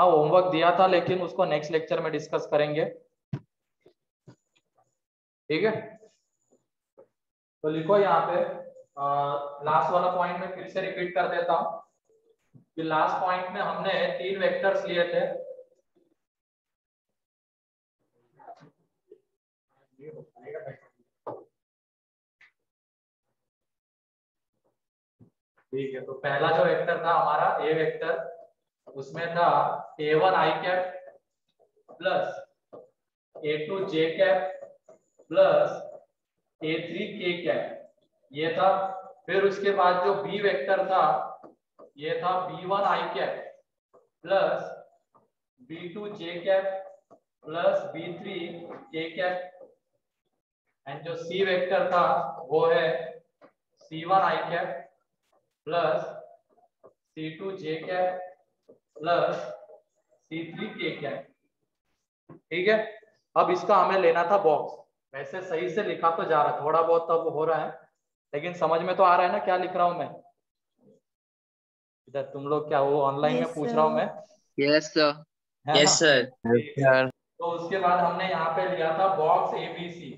हाँ होमवर्क दिया था, लेकिन उसको नेक्स्ट लेक्चर में डिस्कस करेंगे, ठीक है। तो लिखो यहाँ पे लास्ट वाला पॉइंट में फिर से रिपीट कर देता हूँ कि लास्ट पॉइंट में हमने 3 वेक्टर्स लिए थे। ठीक है, तो पहला जो वेक्टर था हमारा ए वेक्टर, उसमें था a1 i cap plus a2 j cap plus a3 k cap, ये था। फिर उसके बाद जो बी वेक्टर था ये था b1 i cap plus b2 j cap plus b3 k cap, and जो सी वेक्टर था वो है c1 i cap plus c2 j cap plus c3 k cap, ठीक है। अब इसका हमें लेना था बॉक्स। वैसे सही से लिखा तो जा रहा है, थोड़ा बहुत तब हो रहा है, लेकिन समझ में तो आ रहा है ना क्या लिख रहा हूं मैं। इधर तुम लोग क्या वो ऑनलाइन में पूछ रहा हूं मैं, यस सर। है ना? Yes sir. ठीक है, तो उसके बाद हमने यहाँ पे लिया था बॉक्स एबीसी,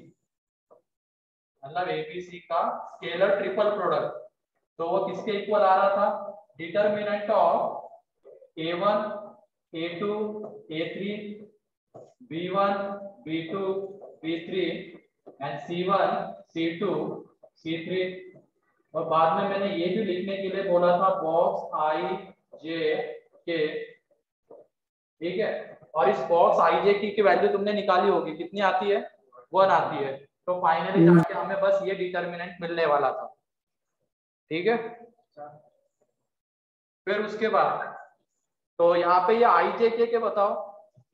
मतलब एबीसी का स्केलर ट्रिपल प्रोडक्ट। तो वो किसके इक्वल आ रहा था? Determinant of a1 a2 a3 b1 b2 b3 and c1 c2 c3। और बाद में मैंने ये भी लिखने के लिए बोला था बॉक्स आई जे के, ठीक है। और इस बॉक्स आई जे की वैल्यू तुमने निकाली होगी, कितनी आती है? 1 आती है। तो फाइनली जाके हमें बस ये डिटर्मिनेंट मिलने वाला था, ठीक है। फिर उसके बाद तो यहाँ पे ये आई जे के बताओ,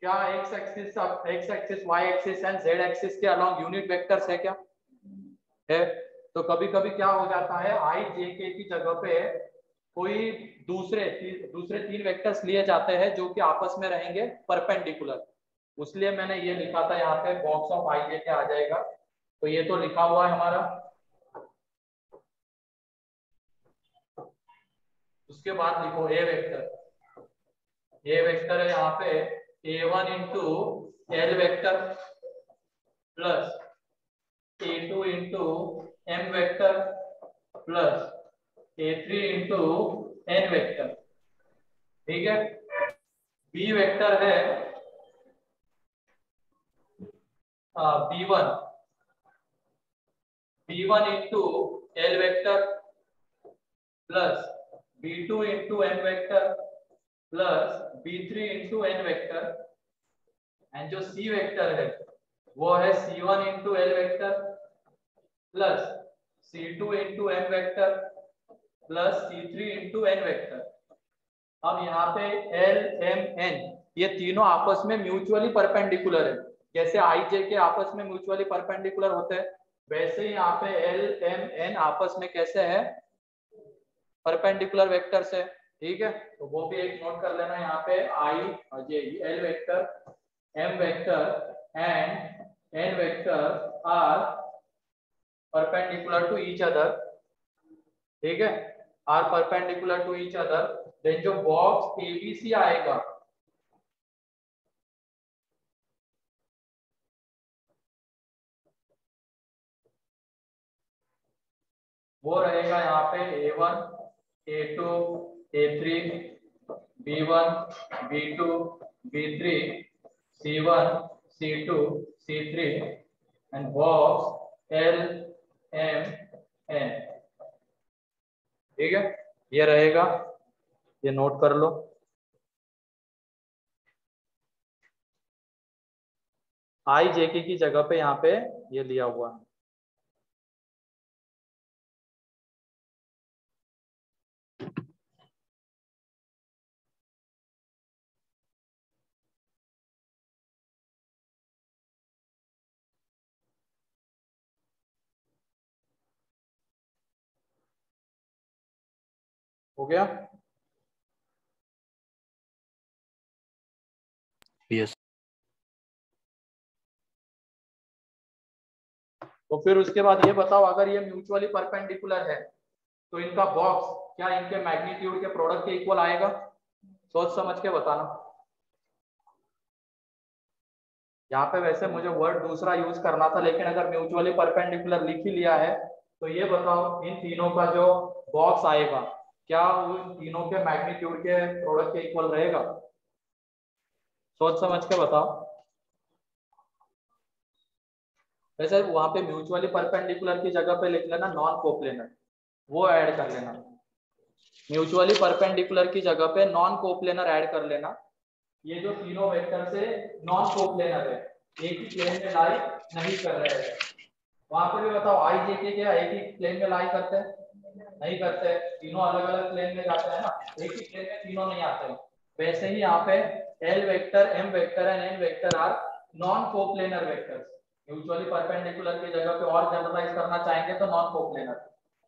क्या x axis y axis and z axis के अलोंग यूनिट वेक्टर्स है क्या? है। तो कभी कभी क्या हो जाता है, आई जे के की जगह पे कोई दूसरे 3 वेक्टर्स लिए जाते हैं जो कि आपस में रहेंगे परपेंडिकुलर, इसलिए मैंने ये लिखा था यहाँ पे बॉक्स ऑफ आई जे के आ जाएगा। तो ये तो लिखा हुआ है हमारा। उसके बाद लिखो ए वेक्टर। ए वेक्टर है यहाँ पे a1 into l vector plus a2 into m vector plus a3 into n vector, ठीक है। बी वेक्टर है b1 into l vector plus b2 into n vector plus b3 into n vector, and जो c vector है वो है c1 into l vector plus c2 into n vector plus c3 into n vector. अब यहाँ पे l m N ये तीनों आपस में म्यूचुअली परपेंडिकुलर है। जैसे आई जे के आपस में म्यूचुअली परपेंडिकुलर होते हैं, वैसे ही यहाँ पे एल एम एन आपस में कैसे है? परपेंडिकुलर वेक्टर्स है, ठीक है। तो वो भी एक नोट कर लेना यहाँ पे, I J L vector M vector and N vector are perpendicular to each other, ठीक है, are perpendicular to each other. Then जो बॉक्स एबीसी आएगा वो रहेगा यहाँ पे a1 a2 a3 b1 b2 b3 c1 c2 c3 and box l m n, ठीक है। ये रहेगा, ये नोट कर लो। आई जे की जगह पे यहाँ पे ये लिया हुआ है। हो गया? यस। तो फिर उसके बाद ये बताओ, अगर ये म्यूचुअली परपेंडिकुलर है तो इनका बॉक्स क्या इनके मैग्नीट्यूड के प्रोडक्ट के इक्वल आएगा? सोच समझ के बताना। यहाँ पे वैसे मुझे वर्ड दूसरा यूज करना था, लेकिन अगर म्यूचुअली परपेंडिकुलर लिख ही लिया है तो ये बताओ इन तीनों का जो बॉक्स आएगा क्या उन तीनों के मैग्नीट्यूड के प्रोडक्ट के इक्वल रहेगा? सोच समझ के बताओ। वैसे वहां पे म्यूचुअली परपेंडिकुलर की जगह पे लिख लेना नॉन कोप्लेनर, वो ऐड कर लेना। म्यूचुअली परपेंडिकुलर की जगह पे नॉन कोप्लेनर ऐड कर लेना। ये जो तीनों वेक्टर से नॉन कोप्लेनर है, एक ही प्लेन में लाई नहीं कर रहे हैं। वहां पे भी बताओ आई जे के क्या एक ही प्लेन में लाई करते हैं? नहीं करते, तीनों अलग अलग प्लेन में जाते हैं ना, एक ही प्लेन में तीनों नहीं आते। वैसे ही यहाँ पे l vector, M vector and N vector are non coplanar vectors. Mutually perpendicular की जगह पे और जनरलाइज करना चाहेंगे तो नॉन कोप्लेनर।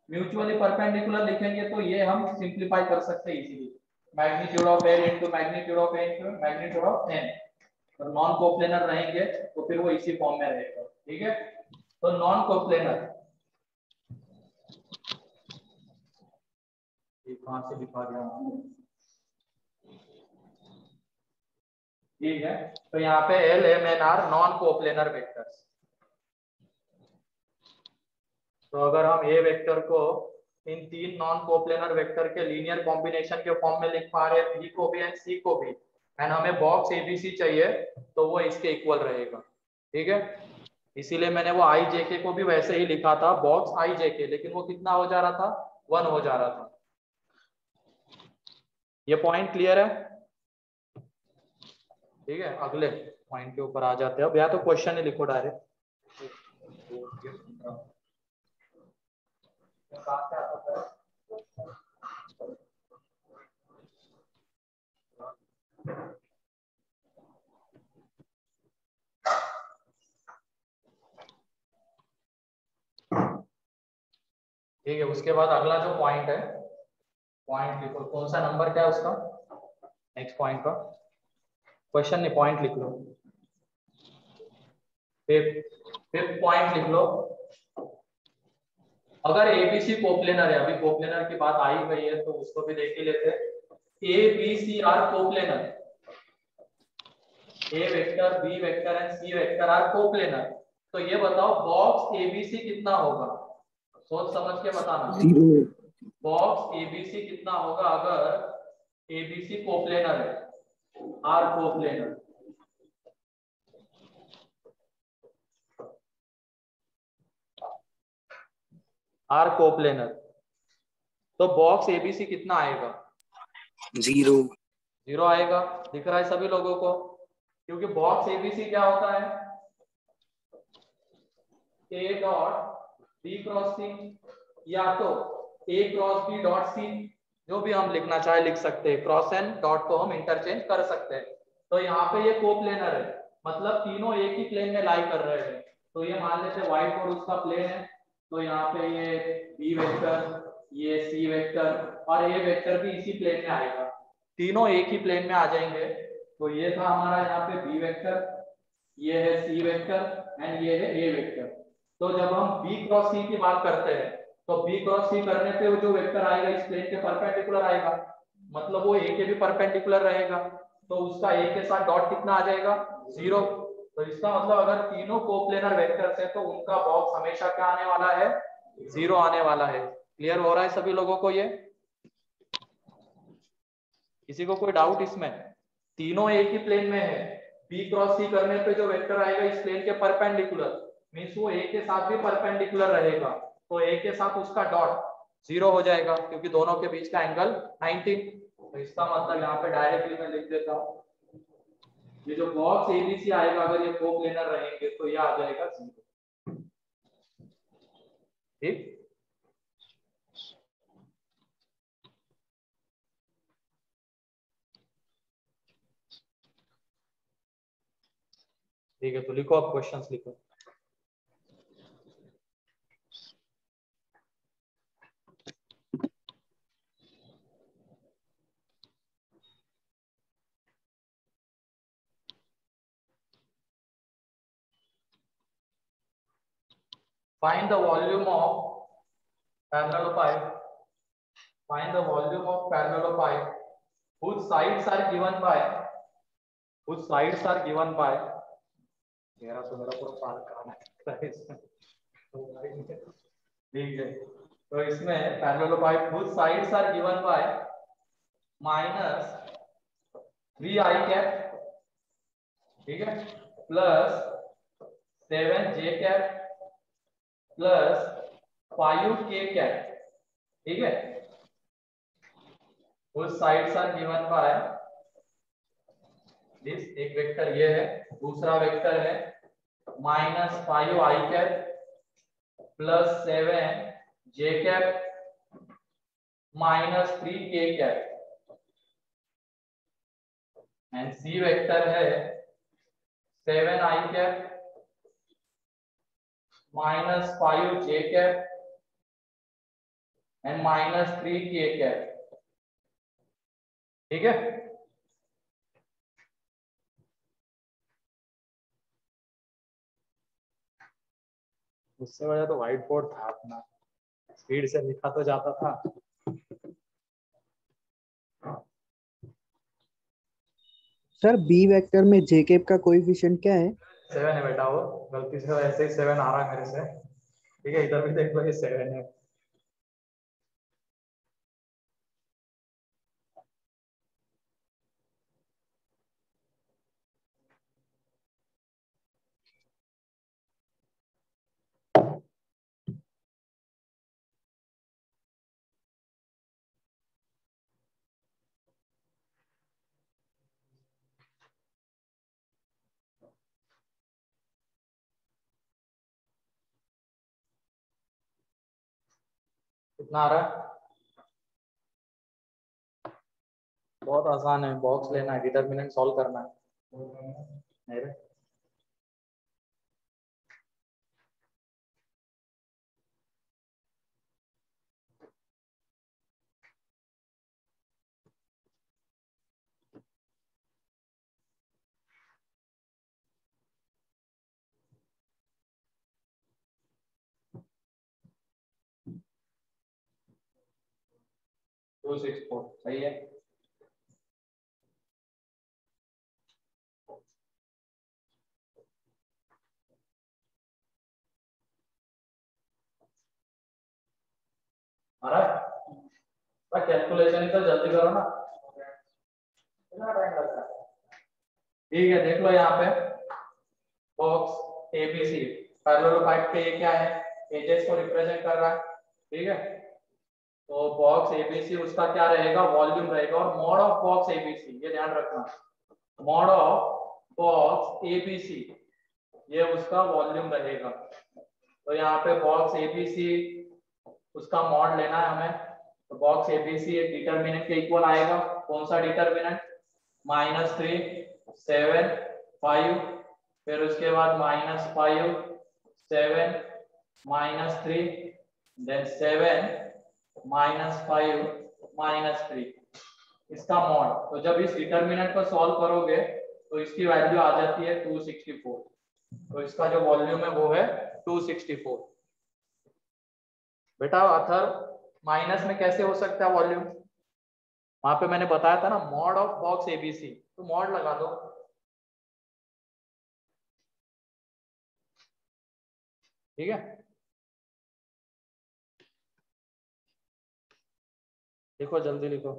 म्यूचुअली परपेंडिकुलर लिखेंगे तो ये हम सिंप्लीफाई कर सकते हैं easily, magnitude of l into magnitude of n into magnitude of n. तो नॉन कोप्लेनर रहेंगे तो फिर वो इसी फॉर्म में रहेगा। ठीक है, तो नॉन कोप्लेनर ये कहां से लिखा गया? ठीक है, तो यहाँ पे l m n are non coplanar vectors. तो अगर हम ए वेक्टर को इन तीन नॉन कोप्लेनर वेक्टर के लीनियर कॉम्बिनेशन के फॉर्म में लिख पा रहे हैं, बी को भी एंड सी को भी, एंड हमें बॉक्स एबीसी चाहिए, तो वो इसके इक्वल रहेगा। ठीक है, इसीलिए मैंने वो आई जे के को भी वैसे ही लिखा था बॉक्स आई जे के, लेकिन वो कितना हो जा रहा था? 1 हो जा रहा था। ये पॉइंट क्लियर है? ठीक है, अगले पॉइंट के ऊपर आ जाते हैं अब, या तो क्वेश्चन ही लिखो डायरेक्ट। ठीक है, उसके बाद अगला जो पॉइंट है, पॉइंट लिखो, कौन सा नंबर क्या है उसका, नेक्स्ट पॉइंट का क्वेश्चन नहीं, पॉइंट लिख लो। फिफ्थ पॉइंट लिख लो। अगर एबीसी कोप्लेनर है, अभी कोप्लेनर की बात आई गई है तो उसको भी देख ही लेते हैं। A B c are coplanar, a vector, B vector and c vector are coplanar. तो ये बताओ बॉक्स एबीसी कितना होगा? सोच समझ के बताना। बॉक्स एबीसी कितना होगा अगर एबीसी कोप्लेनर है, आर कोप्लेनर। आर कोप्लेनर, तो बॉक्स एबीसी कितना आएगा? 0 0 आएगा। दिख रहा है सभी लोगों को? क्योंकि बॉक्स एबीसी क्या होता है? ए डॉट बी क्रॉस सी, या तो ए क्रॉस बी डॉट सी, जो भी हम लिखना चाहे लिख सकते हैं, क्रॉस एंड डॉट को हम इंटरचेंज कर सकते हैं। तो यहाँ पे ये कोप्लेनर है, मतलब तीनों एक ही प्लेन में लाई कर रहे हैं। तो ये मान लेते व्हाइट बोर्ड उसका प्लेन है, तो यहाँ पे ये बी वेक्टर, ये सी वेक्टर और ए वेक्टर भी इसी प्लेन में आएगा, तीनों एक ही प्लेन में आ जाएंगे। तो ये था हमारा यहाँ पे बी वेक्टर, ये है सी वेक्टर एंड ये है ए वेक्टर। तो जब हम बी क्रॉस सी की बात करते हैं तो बी क्रॉस सी करने पे वो जो वेक्टर आएगा इस प्लेन के परपेंडिकुलर आएगा, मतलब वो ए के भी परपेंडिकुलर रहेगा। तो उसका ए के साथ डॉट कितना आ जाएगा? 0। तो इसका मतलब अगर तीनों कोप्लेनर वेक्टर्स है तो उनका बॉक्स हमेशा क्या आने वाला है? 0 आने वाला है। क्लियर हो रहा है सभी लोगों को ये? किसी को कोई डाउट इसमें? तीनों एक ही प्लेन में है, बी क्रॉस सी करने पे जो वेक्टर आएगा इस प्लेन के परपेंडिकुलर, मींस वो ए के साथ भी परपेंडिकुलर रहेगा, तो ए के साथ उसका डॉट 0 हो जाएगा क्योंकि दोनों के बीच का एंगल 90। तो इसका मतलब यहाँ पे डायरेक्टली मैं लिख देता हूँ, ये जो बॉक्स एबीसी आएगा अगर ये कोप्लेनर रहेंगे तो ये आ जाएगा 0। ठीक, ठीक है, तो लिखो आप क्वेश्चंस लिखो। Find the volume of parallelepiped. Find the volume of parallelepiped whose sides are given by मेरा तो मेरा पूरा पार कराना है इसमें। ठीक है, तो इसमें parallelepiped both sides are given by -3i cap, ठीक है, plus 7j cap plus 5k cap, ठीक है। Both sides are given by this, एक वेक्टर ये है, दूसरा वेक्टर है -5i cap plus 7j cap minus 3k cap, and c vector है 7i cap minus 5j cap and minus 3k cap, ठीक है। उससे वजह तो व्हाइट बोर्ड था अपना, स्पीड से लिखा तो जाता था। सर बी वेक्टर में जे कैप का कोएफिशिएंट क्या है? 7 है बेटा, वो गलती से ऐसे ही 7 आ रहा है मेरे से, ठीक है। इधर भी देख लो, ये 7 है। कितना आ रहा है? बहुत आसान है, बॉक्स लेना है, डिटरमिनेंट सॉल्व करना है। 264 सही है। कैलकुलेशन तो जल्दी करो ना, कितना टाइम लगता है। ठीक है, देख लो यहाँ पे बॉक्स एबीसी, पैरेललोपाइड पे ये क्या है, एजेस को रिप्रेजेंट कर रहा है, ठीक है। तो बॉक्स एबीसी उसका क्या रहेगा, वॉल्यूम रहेगा, और मॉड ऑफ बॉक्स एबीसी, ये ध्यान रखना, मॉड ऑफ बॉक्स एबीसी ये उसका वॉल्यूम रहेगा। तो यहाँ पे बॉक्स एबीसी उसका मॉड लेना है हमें, तो बॉक्स एबीसी एक डिटरमिनेंट के इक्वल आएगा। कौन सा डिटरमिनेंट? -3 7 5, फिर उसके बाद -5 7 -3 देन 7 -5 -3, इसका मॉड। तो जब इस डिटरमिनेंट को सॉल्व करोगे तो इसकी वैल्यू आ जाती है 264। तो इसका जो वॉल्यूम है वो है 264। बेटा अथर माइनस में कैसे हो सकता है वॉल्यूम? वहां पे मैंने बताया था ना, मॉड ऑफ बॉक्स एबीसी, तो मॉड लगा दो, ठीक है। लिखो, जल्दी लिखो।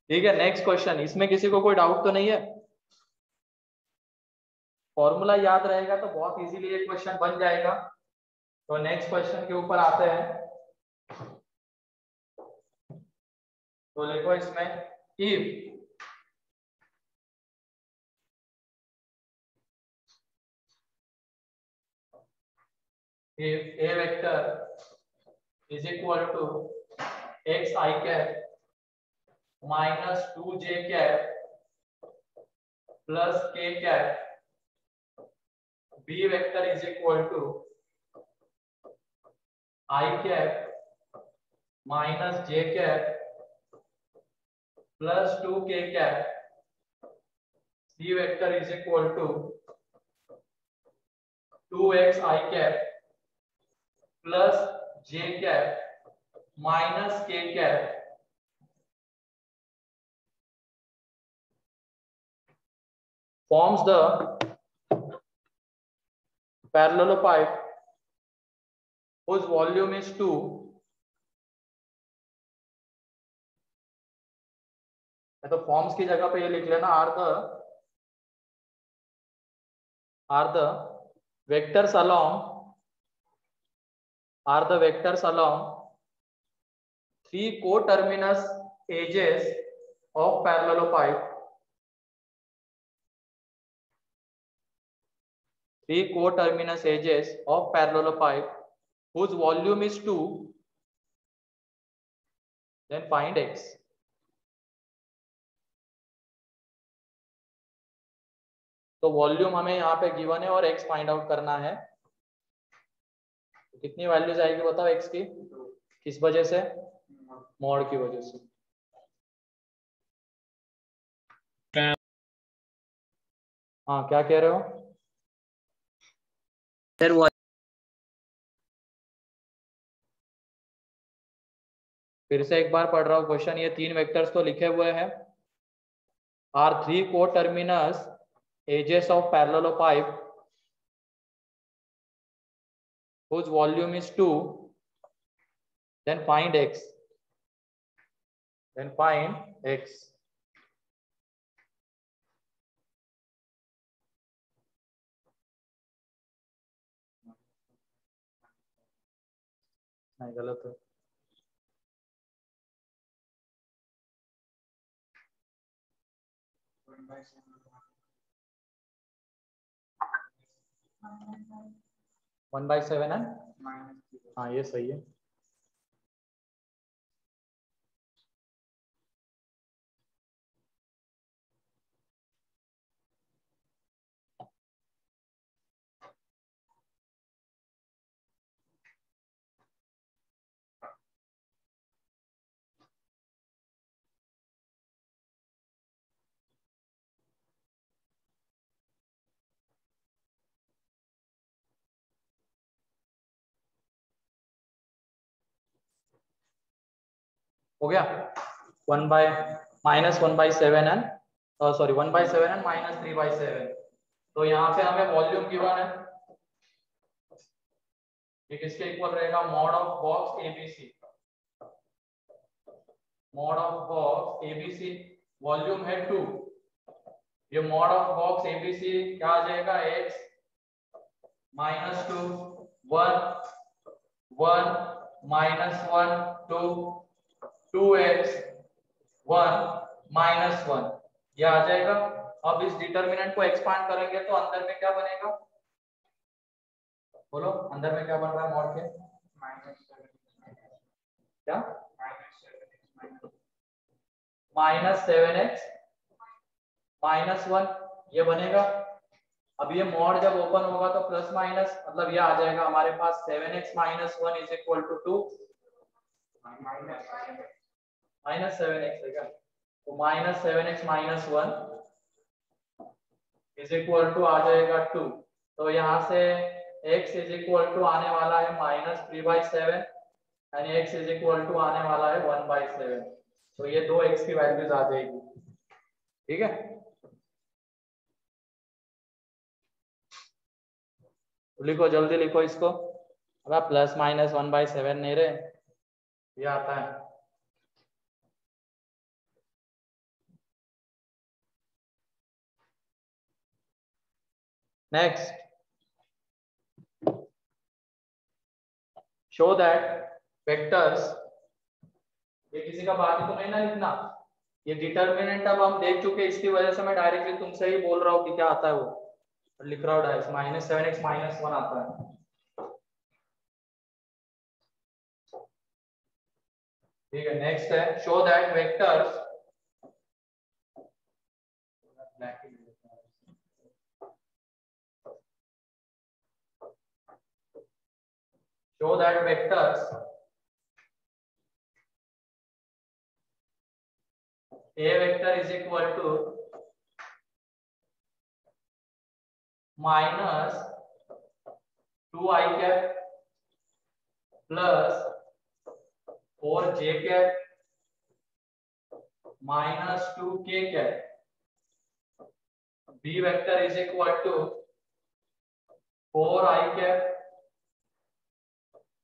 ठीक है, नेक्स्ट क्वेश्चन। इसमें किसी को कोई डाउट तो नहीं है? फॉर्मूला याद रहेगा तो बहुत इजीली ये क्वेश्चन बन जाएगा। तो नेक्स्ट क्वेश्चन के ऊपर आते हैं। तो लिखो इसमें, if a vector is equal to xi cap minus 2j cap plus k cap, b vector is equal to I cap minus j cap plus 2k cap b vector is equal to 2x I cap plus j cap minus k cap forms the parallelopipe whose volume is 2 तो forms की जगह पे ये लिख लेना are the vectors along three coterminous edges of parallelopipe. Three coterminous edges of parallelopipe whose volume is 2. Then find x. तो volume हमें यहाँ पे गिवन है और x फाइंड आउट करना है. कितनी वैल्यूज आएगी बताओ x की? किस वजह से? मॉड की वजह से. हाँ क्या कह रहे हो सर? फिर से एक बार पढ़ रहा हूँ क्वेश्चन. ये तीन वेक्टर्स तो लिखे हुए हैं. Are three coterminous edges of parallelopipe whose volume is 2. Then find x. नहीं गलत है. वन बाई सेवन है. हाँ ये सही है. हो गया. One by -1/7 and sorry 1/7 and -3/7. तो यहाँ पे हमें वॉल्यूम गिवन है. ये किसके इक्वल रहेगा? Mod of box ABC. Mod of box ABC volume है 2. ये मॉड ऑफ बॉक्स एबीसी क्या आ जाएगा? x -2 1 1 -1 2 2x 1 -1 ये आ जाएगा. अब इस डिटर्मिनेंट को एक्सपांड करेंगे तो अंदर में क्या बनेगा? बोलो अंदर में क्या बन रहा है मॉड के? क्या? -7x -1 ये बनेगा. अब ये मॉड जब ओपन होगा तो प्लस माइनस मतलब ये आ जाएगा हमारे पास 7x -1 is equal to 2 -7x है क्या? तो -7x -1 इज इक्वल टू आ जाएगा 2. तो यहाँ से x इज इक्वल टू आने वाला है -3/7 and x is equal to आने वाला है 1/7. तो ये दो x की वैल्यूज आ जाएगी. ठीक है. लिखो जल्दी लिखो इसको. अब आप +-1/7 नहीं रहे. ये आता है. Next show that vectors. ये किसी का बात तो नहीं ना लिखना. ये डिटर्मिनेंट अब हम देख चुके. इसकी वजह से मैं डायरेक्टली तुमसे ही बोल रहा हूँ कि क्या आता है वो लिख रहा हूँ. -7x -1 आता है. ठीक है. नेक्स्ट है show that vectors show that vectors A vector is equal to minus 2i cap plus 4j cap minus 2k cap. B vector is equal to 4i cap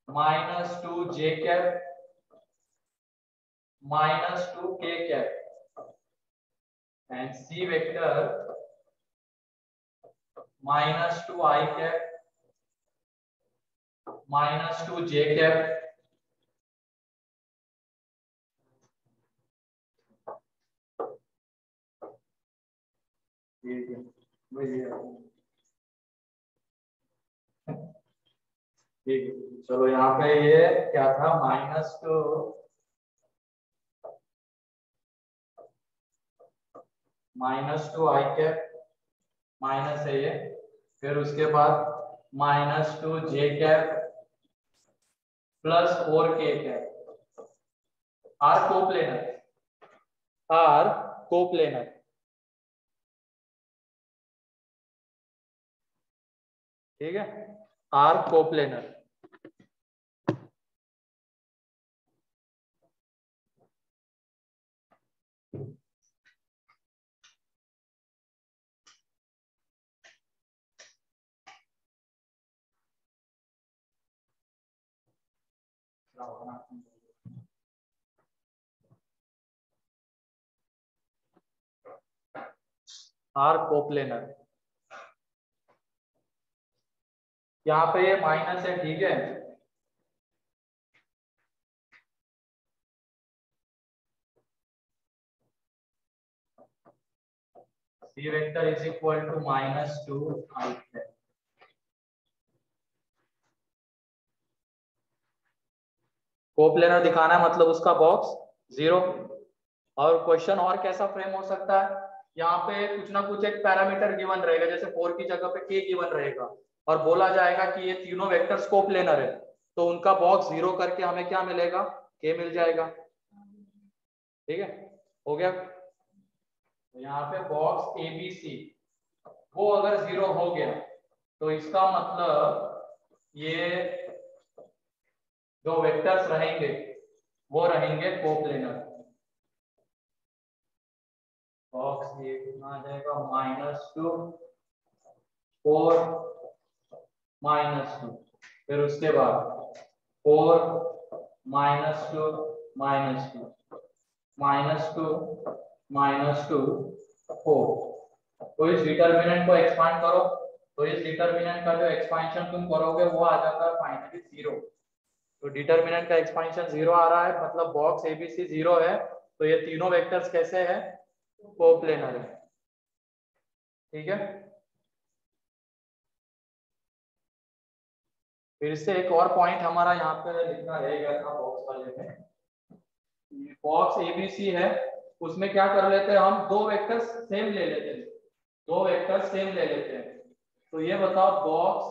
minus 2j cap minus 2k cap, and C vector minus 2i cap minus 2j cap ठीक है। चलो यहाँ पे ये क्या था, -2 आई cap minus है ये, फिर उसके बाद -2 J cap plus 4k cap are coplanar ठीक है, आर कोप्लेनर। आर कोप्लेनर, यहाँ पे ये माइनस है, ठीक है। C vector is equal to -2 I cap। Coplanar दिखाना है, मतलब उसका बॉक्स 0। और क्वेश्चन और कैसा फ्रेम हो सकता है, यहाँ पे कुछ ना कुछ एक पैरामीटर गिवन रहेगा, जैसे 4 की जगह पे k गिवन रहेगा, और बोला जाएगा कि ये तीनों वेक्टर्स कोप्लेनर है, तो उनका बॉक्स 0 करके हमें क्या मिलेगा, k मिल जाएगा। ठीक है, हो गया। तो यहाँ पे बॉक्स ABC वो अगर 0 हो गया तो इसका मतलब ये जो वेक्टर्स रहेंगे वो रहेंगे कोप्लेनर। बॉक्स ये कितना आ जाएगा, -2 4 -2, फिर उसके बाद 4 -2 -2 -2 4। तो इस डिटर्मिनेंट को एक्सपांड करो, तो इस डिटर्मिनेंट का जो एक्सपांशन तुम करोगे वो आ जाता है फाइनली 0। तो डिटर्मिनेंट का एक्सपांशन 0 आ रहा है, मतलब बॉक्स ABC 0 है, तो ये तीनों वेक्टर्स कैसे हैं, कोप्लेनर है। ठीक है, फिर से एक और पॉइंट हमारा यहाँ पे लिखना रह गया था बॉक्स वाले में। बॉक्स ABC है, उसमें क्या कर लेते हैं हम, दो वेक्टर्स सेम ले लेते हैं। तो ये बताओ बॉक्स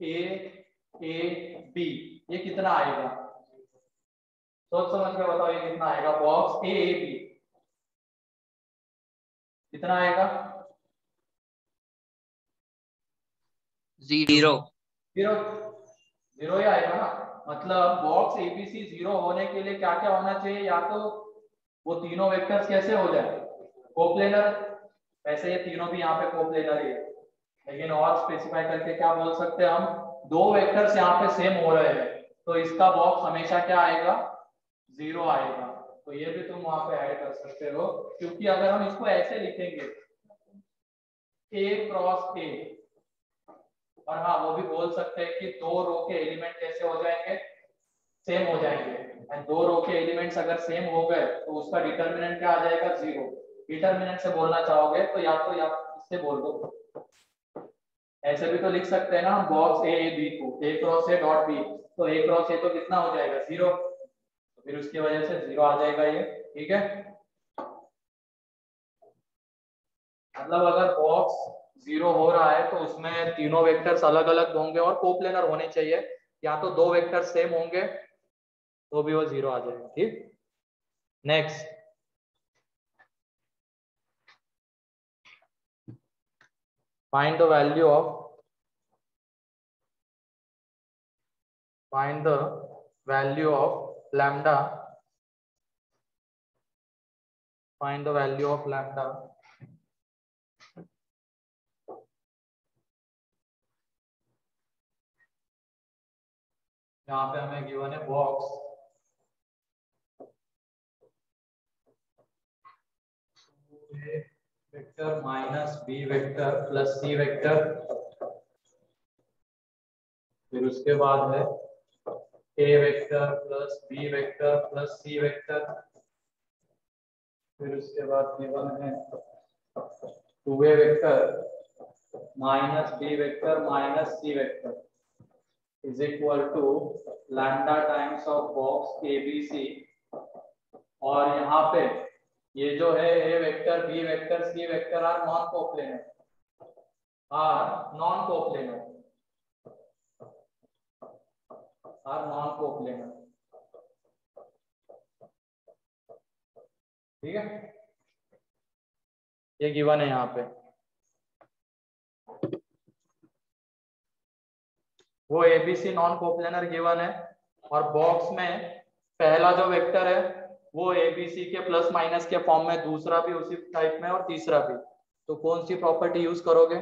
AAB ये कितना आएगा, सोच समझ के बताओ ये कितना आएगा। बॉक्स AAB कितना आएगा, 0 ही आएगा ना। मतलब बॉक्स ABC 0 होने के लिए क्या क्या होना चाहिए, या तो वो तीनों वेक्टर्स कैसे हो जाए, कोप्लेनर। वैसे ये तीनों भी यहाँ पे कोप्लेनर ही है, लेकिन और स्पेसिफाई करके क्या बोल सकते हैं हम, दो वेक्टर्स यहाँ पे सेम हो रहे हैं, तो इसका बॉक्स हमेशा क्या आएगा, 0 आएगा। तो ये भी तुम वहां पे ऐड कर सकते हो, क्योंकि अगर हम इसको ऐसे लिखेंगे A क्रॉस A, और हाँ वो भी बोल सकते हैं कि दो रो के एलिमेंट कैसे हो जाएंगे, सेम हो जाएंगे। एंड दो रो के एलिमेंट्स अगर सेम हो गए तो उसका डिटर्मिनेंट क्या आ जाएगा, 0। डिटर्मिनेंट से बोलना चाहोगे तो या इससे बोल दो, ऐसे भी तो लिख सकते हैं ना बॉक्स AAB को, A cross A dot B, तो A क्रॉस A तो कितना हो जाएगा, 0। तो फिर उसकी वजह से 0 आ जाएगा ये। ठीक है, मतलब अगर बॉक्स 0 हो रहा है तो उसमें तीनों वेक्टर्स अलग अलग होंगे और कोप्लेनर होने चाहिए, या तो दो वेक्टर सेम होंगे तो भी वो 0 आ जाएगा। ठीक, next find the value of lambda, find the value of lambda यहाँ पे हमें गिवन है box vector minus B vector plus C vector, फिर उसके बाद है A vector plus B vector plus C vector, फिर उसके बाद गिवन है 2a vector minus B vector minus C vector is equal to lambda times of box A B C. और यहाँ पे ये जो है A vector B vector C vector are non coplanar, ठीक है, ये गिवन है यहाँ पे। वो एबीसी नॉन कोप्लेनर गिवन है और बॉक्स में पहला जो वेक्टर है वो एबीसी के प्लस माइनस के फॉर्म में, दूसरा भी उसी टाइप में और तीसरा भी। तो कौन सी प्रॉपर्टी यूज करोगे?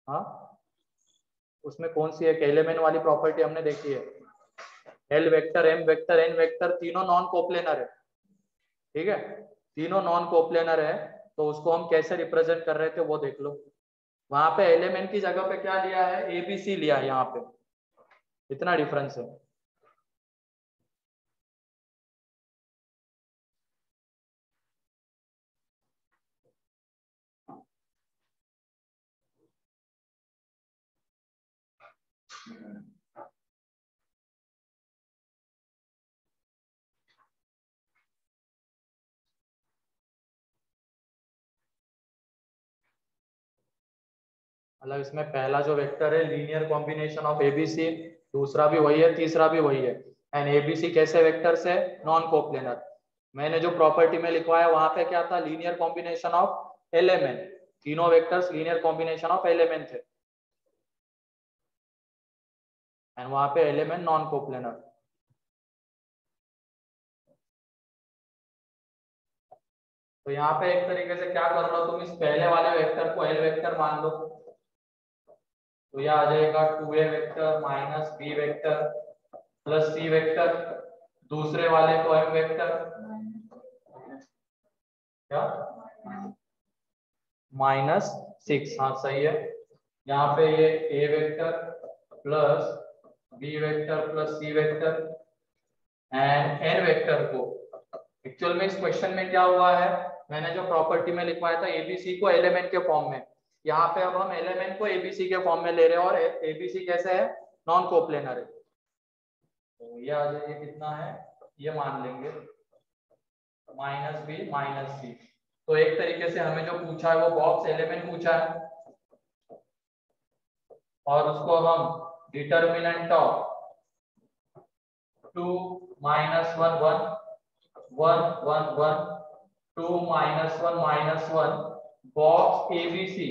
हाँ, उसमें कौन सी एक एलिमेंट वाली प्रॉपर्टी हमने देखी है, l vector M vector n vector तीनों नॉन कोप्लेनर है। ठीक है, तीनों नॉन कोप्लेनर है, तो उसको हम कैसे रिप्रेजेंट कर रहे थे वो देख लो। वहां पे एलिमेंट की जगह पे क्या लिया है, एबीसी लिया है, यहाँ पे इतना डिफरेंस है। मतलब इसमें पहला जो वेक्टर है लीनियर कॉम्बिनेशन ऑफ एबीसी, दूसरा भी वही है तीसरा भी वही है, एंड एबीसी कैसे वेक्टर्स है, नॉन कोप्लेनर। मैंने जो प्रॉपर्टी में लिखवाया वहां पे क्या था, लीनियर कॉम्बिनेशन ऑफ एलिमेंट, तीनों vectors linear combination of element थे, एंड वहां पे एलिमेंट नॉन कोप्लेनर। तो यहाँ पे एक तरीके से क्या कर लो तुम, इस पहले वाले वेक्टर को एल वेक्टर मान लो, तो यह आ जाएगा 2a vector minus B vector plus C vector, दूसरे वाले को एम वेक्टर क्या -6, हाँ सही है। यहाँ पे ये A vector plus B vector plus C vector and N vector को, एक्चुअल में इस क्वेश्चन में क्या हुआ है, मैंने जो प्रॉपर्टी में लिखवाया था एबीसी को एलिमेंट के फॉर्म में, यहाँ पे अब हम एलिमेंट को एबीसी के फॉर्म में ले रहे हैं, और एबीसी कैसे है, नॉन कोप्लेनर है। तो ये आ जाएगा कितना है, ये मान लेंगे माइनस बी माइनस सी। तो एक तरीके से हमें जो पूछा है वो बॉक्स एलिमेंट पूछा है, और उसको हम डिटर्मिनेंट ऑफ 2 -1 1 1 1 1 2 -1 -1 बॉक्स एबीसी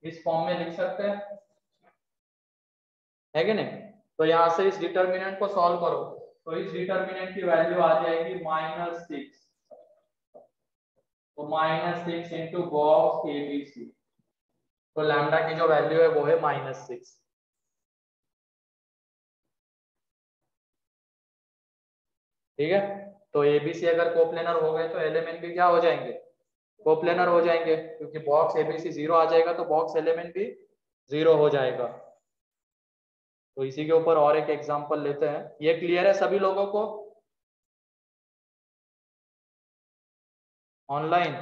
इस फॉर्म में लिख सकते हैं, है कि नहीं। तो यहां से इस डिटर्मिनेंट को सॉल्व करो, तो इस डिटर्मिनेंट की वैल्यू आ जाएगी -6, तो -6 इंटू बॉक्स एबीसी, तो लैम्डा की जो वैल्यू है वो है -6। ठीक है, तो एबीसी अगर कोप्लेनर हो गए तो एलिमेंट भी क्या हो जाएंगे, कोप्लेनर हो जाएंगे, क्योंकि बॉक्स एबीसी 0 आ जाएगा तो बॉक्स एलिमेंट भी 0 हो जाएगा। तो इसी के ऊपर और एक एग्जांपल लेते हैं, ये क्लियर है सभी लोगों को ऑनलाइन?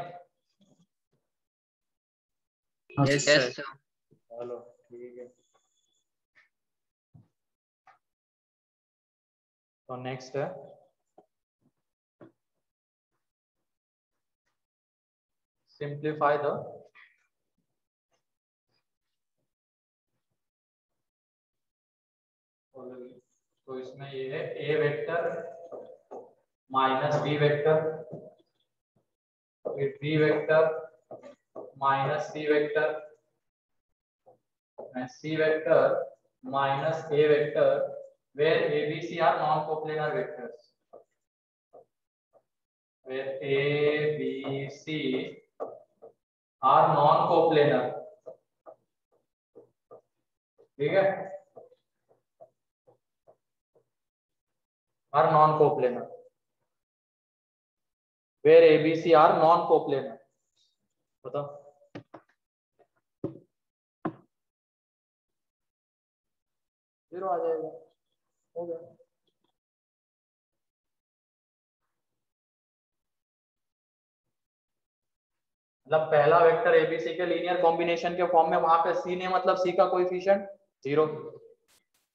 Yes sir. चलो ठीक है, तो नेक्स्ट है simplify the तो इसमें ये है A vector minus B vector, B vector minus C vector, and C vector minus A vector, where A, B, C are non-coplanar vectors. Where A, B, C are non-coplanar. ठीक है? Are non-coplanar. Where A, B, C are non-coplanar. बताओ? Zero आ जाएगा, हो गया। मतलब पहला vector ABC के linear combination के फॉर्म में, वहां पे सी ने मतलब सी का कोएफिशिएंट 0,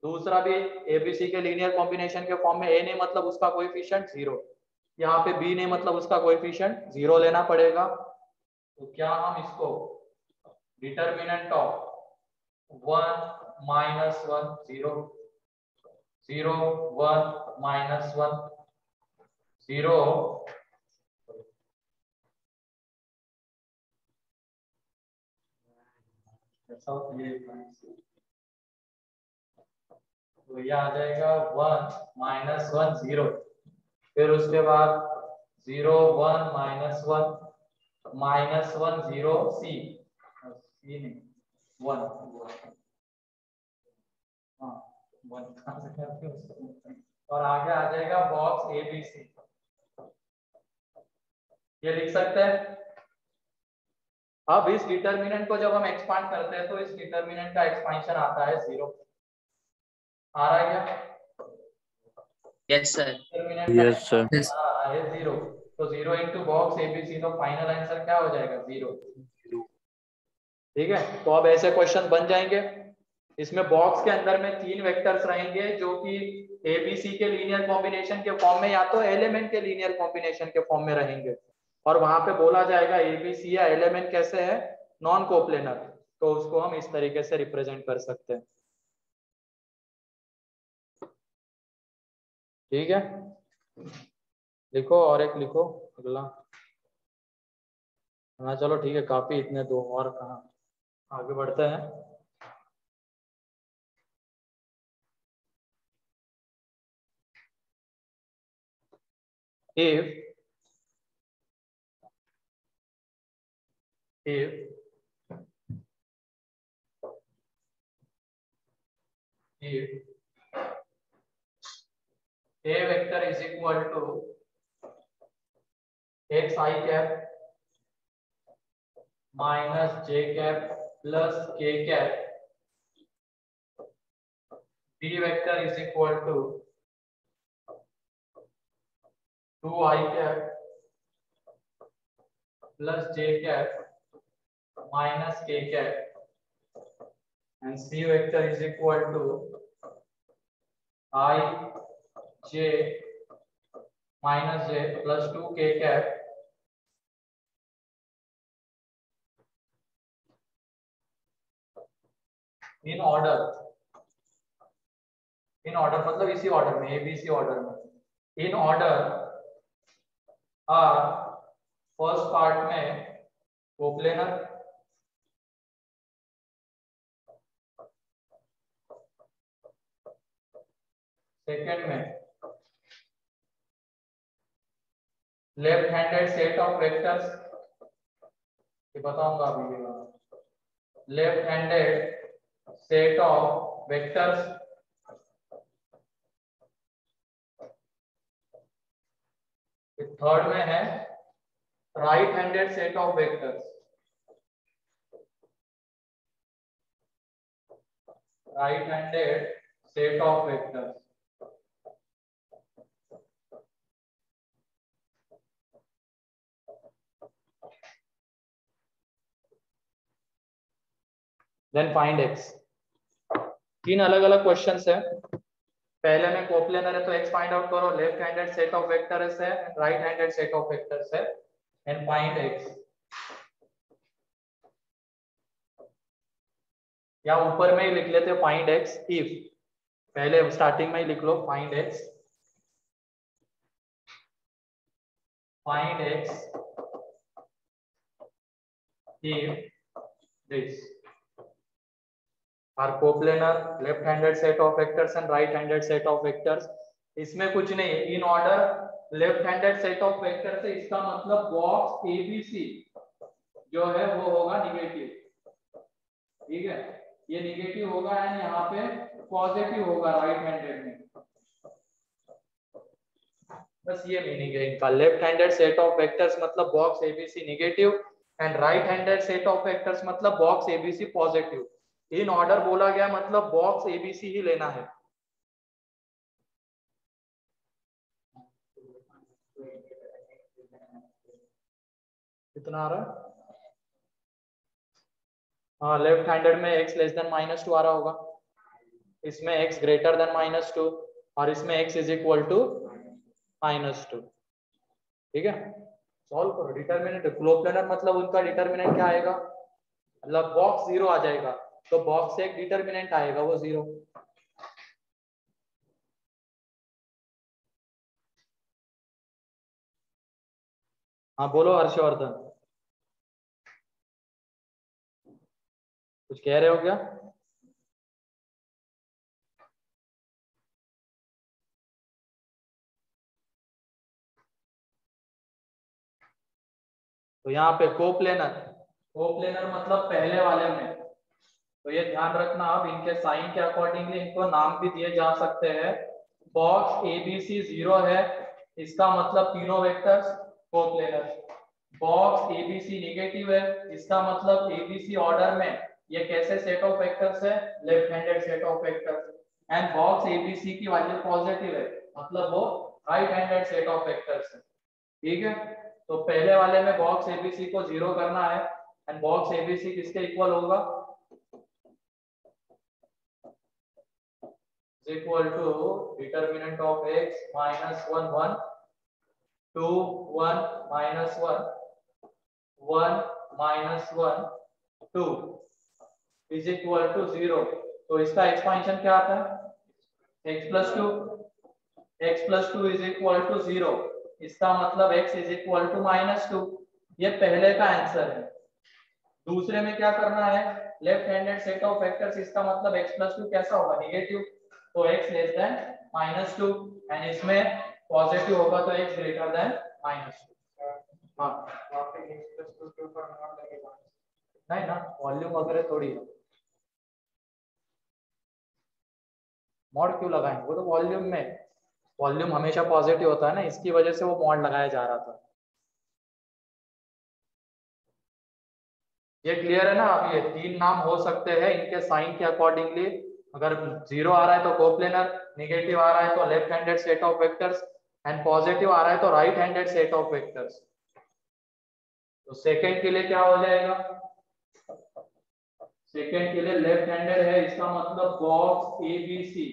दूसरा भी एबीसी के लीनियर कॉम्बिनेशन के फॉर्म में ए ने मतलब उसका कोएफिशिएंट 0, यहाँ पे बी ने मतलब उसका कोएफिशिएंट 0 लेना पड़ेगा। तो क्या हम इसको डिटरमिनेंट ऑफ 1 माइनस 1 0 0 1 माइनस 1 0 तो यह आ जाएगा 1 माइनस 1 0, फिर उसके बाद 0 1 माइनस 1 माइनस 1 0 सी नहीं 1, हाँ 1 और आगे आ जाएगा बॉक्स ए बी सी, ये लिख सकते हैं। अब इस डिटरमिनेंट को जब हम एक्सपांड करते हैं तो इस डिटरमिनेंट का एक्सपेंशन आता है 0, आ रहा है क्या? Yes sir. Yes sir. है 0, तो 0 इंटू बॉक्स एबीसी, तो फाइनल आंसर क्या हो जाएगा 0। ठीक है, तो अब ऐसे क्वेश्चन बन जाएंगे। इसमें बॉक्स के अंदर में 3 वेक्टर्स रहेंगे जो कि एबीसी के लीनियर कॉम्बिनेशन के फॉर्म में या तो एलिमेंट के लीनियर कॉम्बिनेशन के फॉर्म में रहेंगे, और वहां पे बोला जाएगा एबीसी या एलिमेंट कैसे है, नॉन कोप्लेनर, तो उसको हम इस तरीके से रिप्रेजेंट कर सकते हैं। ठीक है, लिखो और एक लिखो अगला। हाँ चलो ठीक है, काफी इतने दो, और कहाँ आगे बढ़ते हैं। if A vector is equal to x I cap minus j cap plus k cap, B vector is equal to 2 I cap plus j cap minus k cap, and C vector is equal to I j minus j plus 2 k cap in order मतलब इसी order में, ABC order में, इन order are first part में coplanar, second में left handed set of vectors, ये बताऊंगा अभी, left handed set of vectors, third में है right handed set of vectors, right handed set of vectors. Then find x. 3 अलग अलग क्वेश्चंस है। पहले में कोप्लेनर है तो एक्स फाइंड आउट करो, left handed set of vectors है, right handed set of vectors है, एंड फाइंड एक्स। या ऊपर में ही लिख लेते फाइंड एक्स इफ पहले स्टार्टिंग में ही लिख लो, find X if this are coplanar left-handed set of vectors and right-handed set of vectors. इसमें कुछ नहीं है, in order left-handed set of vector से इसका मतलब बॉक्स एबीसी जो है वो होगा निगेटिव, ठीक है, ये निगेटिव होगा एंड यहाँ पे पॉजिटिव होगा राइट-हैंडेड में। बस ये मीनिंग है इनका, लेफ्ट-हैंडेड सेट ऑफ वेक्टर्स मतलब box ABC negative and right handed set of vectors मतलब box ABC positive. In order बोला गया मतलब बॉक्स एबीसी ही लेना है। कितना आ रहा है? हाँ, लेफ्ट हैंडेड में x लेस देन -2 आ रहा होगा, इसमें x ग्रेटर देन -2 और इसमें x इज इक्वल टू -2, ठीक है। सॉल्व करो। डिटरमिनेंट कोप्लेनर मतलब उनका डिटरमिनेंट क्या आएगा, मतलब बॉक्स 0 आ जाएगा, तो बॉक्स से एक डिटरमिनेंट आएगा वो 0। हाँ बोलो हर्षवर्धन, कुछ कह रहे हो क्या? तो यहाँ पे कोप्लेनर मतलब पहले वाले में, तो ये ध्यान रखना, अब इनके साइन के अकॉर्डिंगली इनको नाम भी दिए जा सकते हैं। बॉक्स एबीसी 0 है, इसका मतलब तीनों vectors coplanar. Box ABC negative है, इसका मतलब एबीसी ऑर्डर में ये कैसे सेट ऑफ वेक्टर्स है, left handed set of vectors. And box ABC की वैल्यू पॉजिटिव है, मतलब वो right handed set of vectors है, ठीक है। तो पहले वाले में बॉक्स एबीसी को 0 करना है एंड बॉक्स एबीसी किसके इक्वल होगा, equal to determinant of x minus 1 1 2 1 minus 1 1 minus 1 2 is equal to 0। तो इसका एक्सपेंशन क्या आता है, x plus 2, x plus 2 is equal to 0, इसका मतलब x is equal to -2। ये पहले का आंसर है। दूसरे में क्या करना है, left handed set of vectors, इसका मतलब x plus 2 कैसा होगा, निगेटिव, तो x लेस देन -2 एंड इसमें पॉजिटिव होगा तो x ग्रेटर देन -2। हाँ नहीं ना, वॉल्यूम वगैरह थोड़ी है, मॉड क्यों लगाएंगे, वो तो वॉल्यूम हमेशा पॉजिटिव होता है ना, इसकी वजह से वो मॉड लगाया जा रहा था। ये क्लियर है ना। अब ये 3 नाम हो सकते हैं इनके साइन के अकॉर्डिंगली, अगर 0 आ रहा है तो कोप्लेनर, नेगेटिव आ रहा है तो left handed set of vectors and positive आ रहा है तो right handed set of vectors. तो सेकंड के लिए क्या हो जाएगा, सेकंड के लिए लेफ्ट हैंडेड है, इसका मतलब बॉक्स एबीसी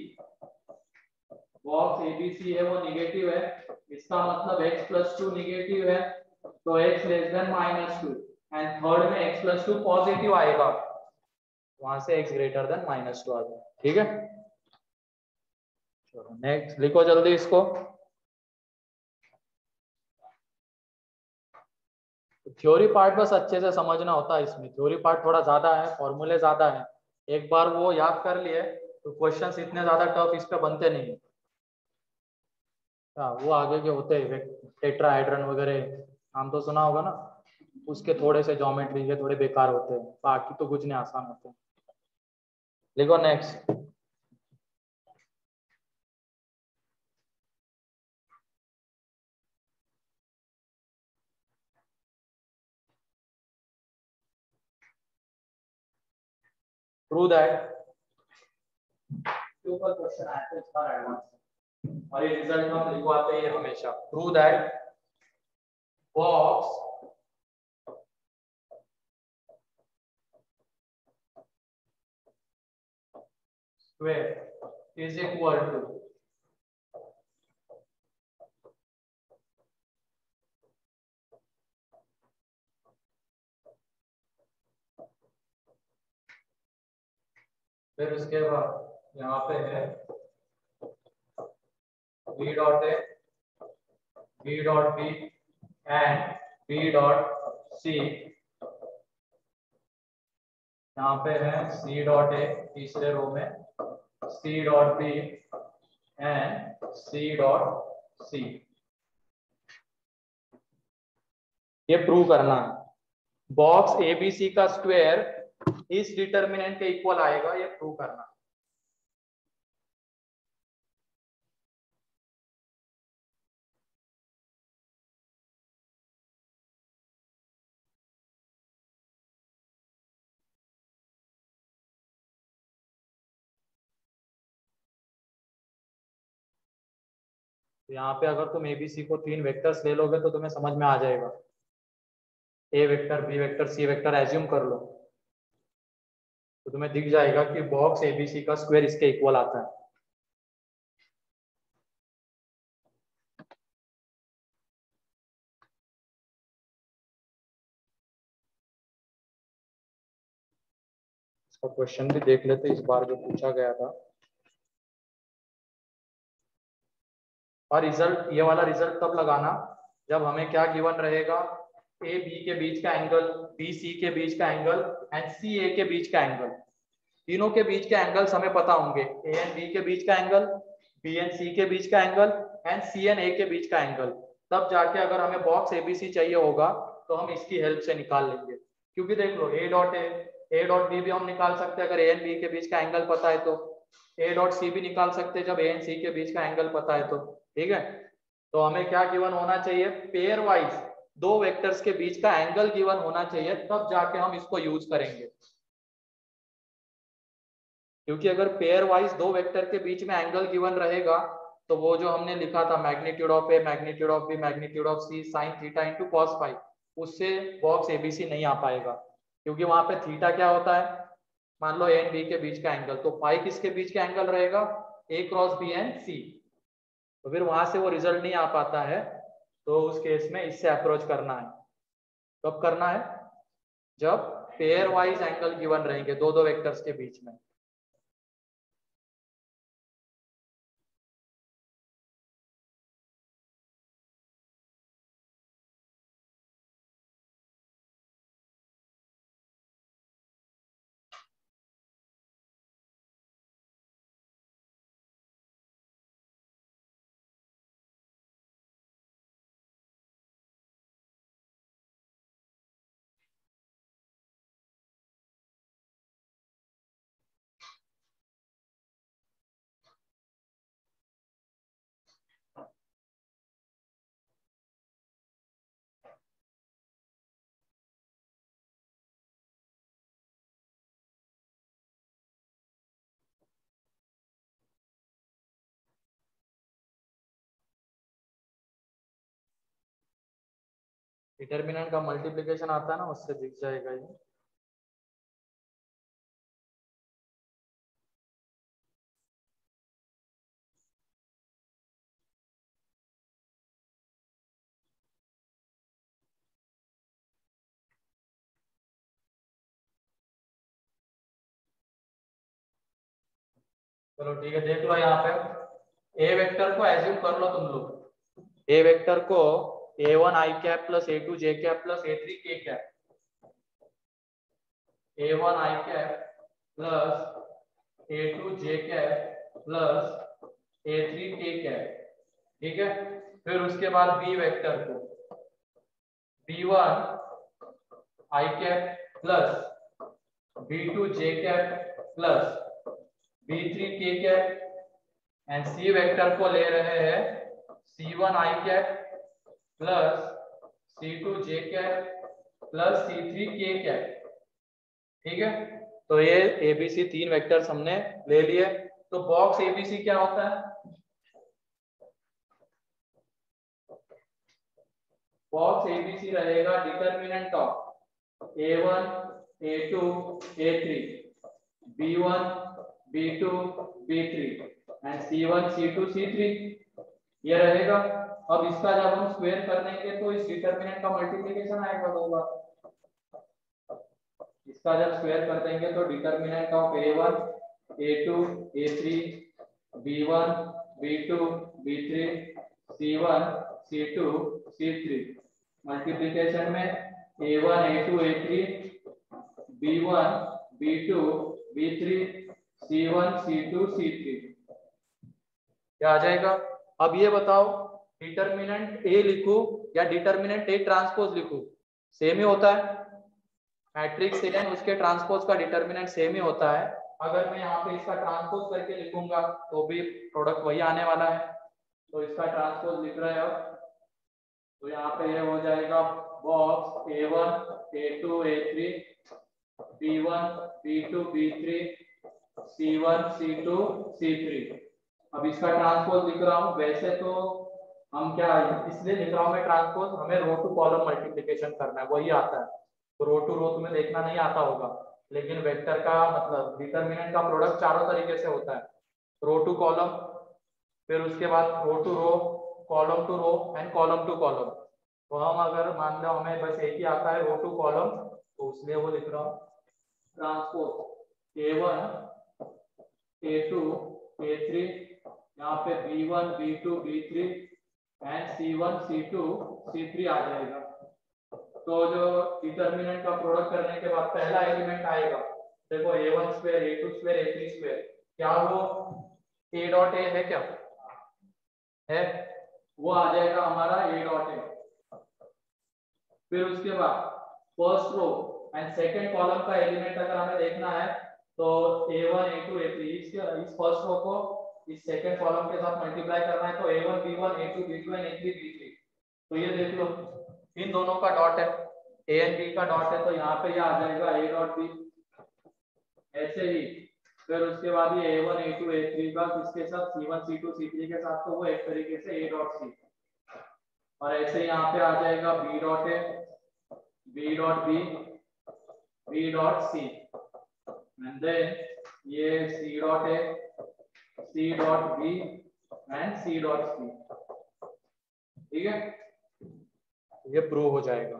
है वो निगेटिव है, इसका मतलब x plus 2 निगेटिव है तो x less than -2 and third में x plus 2 पॉजिटिव आएगा, वहां से x ग्रेटर देन -2 आ जाएगा, ठीक है। चलो नेक्स्ट लिखो जल्दी इसको। थ्योरी पार्ट बस अच्छे से समझना होता है, इसमें थ्योरी पार्ट थोड़ा ज्यादा है, फॉर्मूले ज्यादा है, एक बार वो याद कर लिए तो क्वेश्चंस इतने ज्यादा टफ इस पे बनते नहीं। हाँ वो आगे के होते हैं टेट्राहेड्रन वगैरह, नाम तो सुना होगा ना, उसके थोड़े से ज्योमेट्री के थोड़े बेकार होते हैं, बाकी तो कुछ नहीं, आसान होते हैं। लिखो नेक्स्ट। प्रूव दैट, ऊपर क्वेश्चन आया था इसका एडवांस और ये रिजल्ट हम लिखवाते हैं हमेशा। Prove that box square is equal to फिर उसके बाद यहाँ पे है B dot A, B dot B and B dot C। यहाँ पे है C dot A तीसरे रो में, C dot B and C dot C। ये प्रूव करना है। बॉक्स ABC का स्क्वायर इस डिटरमिनेंट के इक्वल आएगा, ये प्रूव करना है। यहाँ पे अगर तुम ABC को 3 वेक्टर्स ले लोगे तो तुम्हें समझ में आ जाएगा। A vector, B vector, C vector assume कर लो तो तुम्हें दिख जाएगा कि बॉक्स ABC का स्क्वायर इसके इक्वल आता है। इसका क्वेश्चन भी देख लेते इस बार जो पूछा गया था। और रिजल्ट, ये वाला रिजल्ट कब लगाना, जब हमें क्या गिवन रहेगा, ए बी के बीच का एंगल, बी सी के बीच का एंगल एंड सी ए के बीच का एंगल। तीनों के बीच के एंगल्स हमें पता होंगे, ए एंड बी के बीच का एंगल, बी एंड सी के बीच का एंगल एंड सी एंड ए के बीच का एंगल। तब जाके अगर हमें बॉक्स एबीसी चाहिए होगा तो हम इसकी हेल्प से निकाल लेंगे। क्योंकि देख लो ए डॉट बी भी हम निकाल सकते हैं अगर ए एंड बी के बीच का एंगल पता है तो, ए डॉट सी भी निकाल सकते हैं जब ए एंड सी के बीच का एंगल पता है तो। ठीक है, तो हमें क्या गिवन होना चाहिए, पेयर वाइज दो वेक्टर्स के बीच का एंगल गिवन होना चाहिए, तब जाके हम इसको यूज करेंगे। क्योंकि अगर पेयर वाइज दो वेक्टर के बीच में एंगल गिवन रहेगा तो वो जो हमने लिखा था magnitude of a, magnitude of b, magnitude of c sine theta into cos phi, उससे बॉक्स एबीसी नहीं आ पाएगा। क्योंकि वहां पे थीटा क्या होता है, मान लो ए एंड बी के बीच का एंगल, तो फाई किसके बीच का एंगल रहेगा, ए क्रॉस बी एंड सी। तो फिर वहां से वो रिजल्ट नहीं आ पाता है, तो उस केस में इससे अप्रोच करना है। कब करना है, जब पेयर वाइज एंगल गिवन रहेंगे दो दो वेक्टर्स के बीच में। डिटरमिनेंट का मल्टीप्लिकेशन आता है ना, उससे दिख जाएगा ये। चलो ठीक है, देख लो यहाँ पे ए वेक्टर को एज्यूम कर लो तुम लोग। ए वेक्टर को a1 i cap plus a2 j cap plus a3 k cap, a1 i cap plus a2 j cap plus a3 k cap. ठीक है, फिर उसके बाद बी वेक्टर को b1 i cap plus b2 j cap plus b3 k cap and c vector को ले रहे हैं c1 i cap plus c2 j cap plus c3 k cap. ठीक है, तो ये एबीसी तीन वेक्टर्स हमने ले लिए। तो बॉक्स एबीसी क्या होता है, बॉक्स एबीसी रहेगा determinant of a1 a2 a3 b1 b2 b3 and c1 c2 c3, ये रहेगा। अब इसका जब हम स्क्वायर कर देंगे तो इस डिटरमिनेंट का मल्टीप्लिकेशन आएगा दो बार। इसका जब स्क्वायर कर देंगे तो determinant of a1 a2 a3 b1 b2 B3 C1 C2 C3 multiplication में A1 A2 A3 B1 B2 B3 C1 C2 C3 क्या आ जाएगा। अब ये बताओ डिटर्मिनेंट A लिखूं या डिटर्मिनेंट A ट्रांसपोज लिखूं, सेम ही होता है। मैट्रिक्स A उसके ट्रांसपोज का डिटर्मिनेंट सेम ही होता है। अगर मैं यहाँ पे इसका ट्रांसपोज करके लिखूंगा तो भी प्रोडक्ट वही आने वाला है। तो इसका ट्रांसपोज लिख रहे हैं अब, तो यहाँ पे ये हो जाएगा box A1 A2 A3 B1 B2 B3 C1 C2 C3। अब इसका ट्रांसपोज लिख रहा हूँ। वैसे तो हम क्या इसलिए लिख रहा हूँ मैं ट्रांसपोज, हमें रो टू कॉलम मल्टीप्लिकेशन करना है, वही आता है। तो रो टू रो तुम्हें देखना नहीं आता होगा, लेकिन वेक्टर का मतलब डिटर्मिनेंट का प्रोडक्ट चारों तरीके से होता है, रो टू कॉलम, फिर उसके बाद row to row, column to row and column to column. तो हम अगर मान लो हमें बस एक ही आता है रो टू कॉलम, तो इसलिए वो लिख रहा हूँ ट्रांसपोज A1 A2 A3, यहाँ पे B1 B2 B3 and C1 C2 C3 आ जाएगा। तो जो डिटर्मिनेंट का प्रोडक्ट करने के बाद पहला एलिमेंट आएगा, देखो A1 square A2 square A3 square, क्या वो A डॉट A है, क्या है, वो आ जाएगा हमारा A डॉट A। फिर उसके बाद first row and second column का एलिमेंट अगर हमें देखना है तो A1 A2 A3 इस फर्स्ट रो को इस सेकंड कॉलम के साथ मल्टीप्लाई करना है, तो A1 B1 A2 B2 and A3 B3। तो ये देख लो इन दोनों का डॉट है, A एंड B का डॉट है, तो यहाँ पे ये आ जाएगा A डॉट B। ऐसे ही फिर उसके बाद ये A1 A2 A3 का किसके साथ C1 C2 C3 के साथ, तो वो एक तरीके से A डॉट C। और ऐसे यहाँ पे आ जाएगा B dot A B dot B B dot C and then ये C dot A C dot B and C dot C। ठीक है, ये प्रूव हो जाएगा।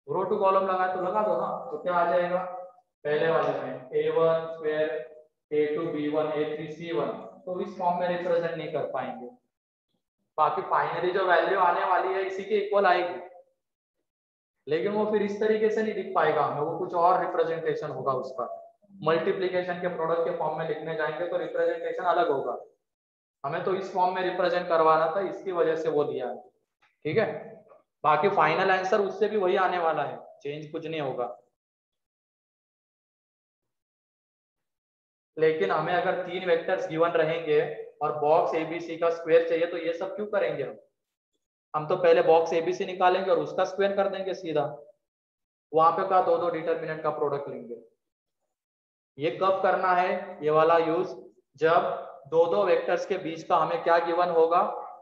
रो टू कॉलम लगा तो लगा दो ना, तो क्या आ जाएगा पहले वाले में A1 square A2 B1 A3 C1, तो इस फॉर्म में रिप्रेजेंट नहीं कर पाएंगे। बाकी फाइनली जो वैल्यू आने वाली है इसी के इक्वल आएगी, लेकिन वो फिर इस तरीके से नहीं दिख पाएगा हमें, वो कुछ और रिप्रेजेंटेशन होगा उसका। मल्टीप्लिकेशन के प्रोडक्ट के फॉर्म में लिखने जाएंगे तो रिप्रेजेंटेशन अलग होगा, हमें तो इस फॉर्म में रिप्रेजेंट करवाना था, इसकी वजह से वो दिया है। ठीक है, बाकी फाइनल आंसर उससे भी वही आने वाला है, चेंज कुछ नहीं होगा। लेकिन हमें अगर 3 वेक्टर्स गिवन रहेंगे और बॉक्स एबीसी का स्क्वायर चाहिए, तो ये सब क्यों करेंगे हम तो पहले बॉक्स एबीसी निकालेंगे और उसका स्क्वायर कर देंगे सीधा, वहां पे का दो डिटर्मिनेंट का प्रोडक्ट लेंगे। ये कब करना है ये वाला यूज, जब दो वेक्टर्स के बीच का हमें क्या गिवन होगा,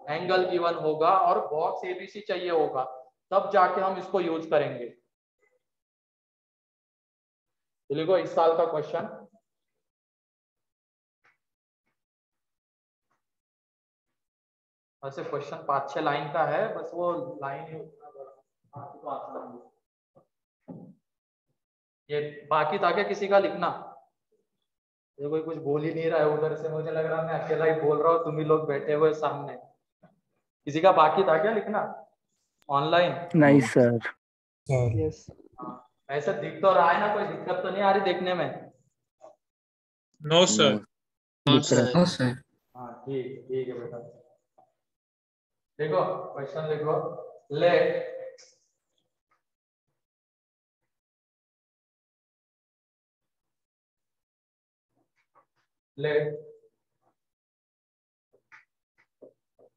एंगल गिवन होगा और बॉक्स एबीसी चाहिए होगा, तब जाके हम इसको यूज करेंगे। देखो इस साल का क्वेश्चन, वैसे क्वेश्चन 5-6 लाइन का है, बस वो लाइन ही ये बाकी था क्या किसी का लिखना, ये कोई कुछ बोल ही नहीं रहा है उधर से, मुझे लग रहा है मैं अकेला ही बोल रहा हूँ, तुम ही लोग बैठे हुए सामने। किसी का बाकी था क्या लिखना ऑनलाइन? नहीं सर। यस ऐसा दिख तो रहा है ना, कोई दिक्कत तो नहीं आ रही देखने में? No sir. No sir. हाँ ठीक है बेटा। देखो क्वेश्चन लिखो, let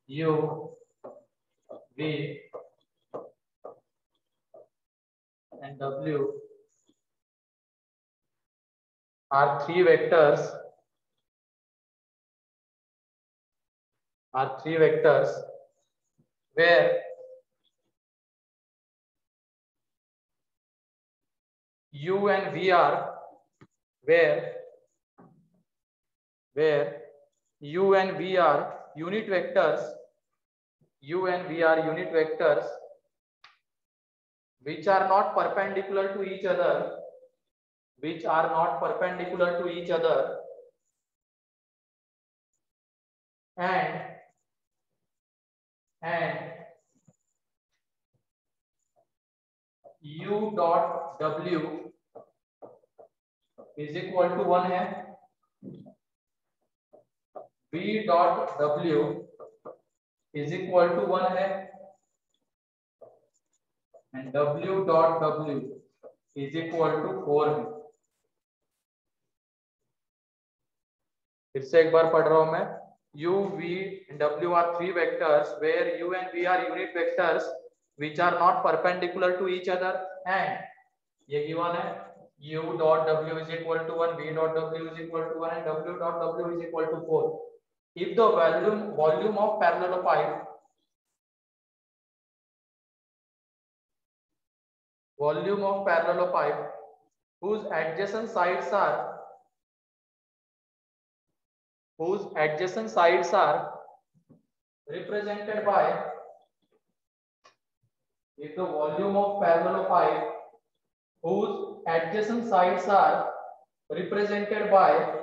U V and W are three vectors where U and V are where U and V are unit vectors, which are not perpendicular to each other, which are not perpendicular to each other and u dot w is equal to 1 है, v dot w is equal to 1 है and w dot w is equal to 4 है। फिर से एक बार पढ़ रहा हूं मैं। u, v and w are three vectors where u and v are unit vectors which are not perpendicular to each other and ये given है u dot w is equal to 1, v dot w is equal to 1 and w dot w is equal to 4 if the volume of parallelopipe whose adjacent sides are represented by if the volume of parallelopipe whose adjacent sides are represented by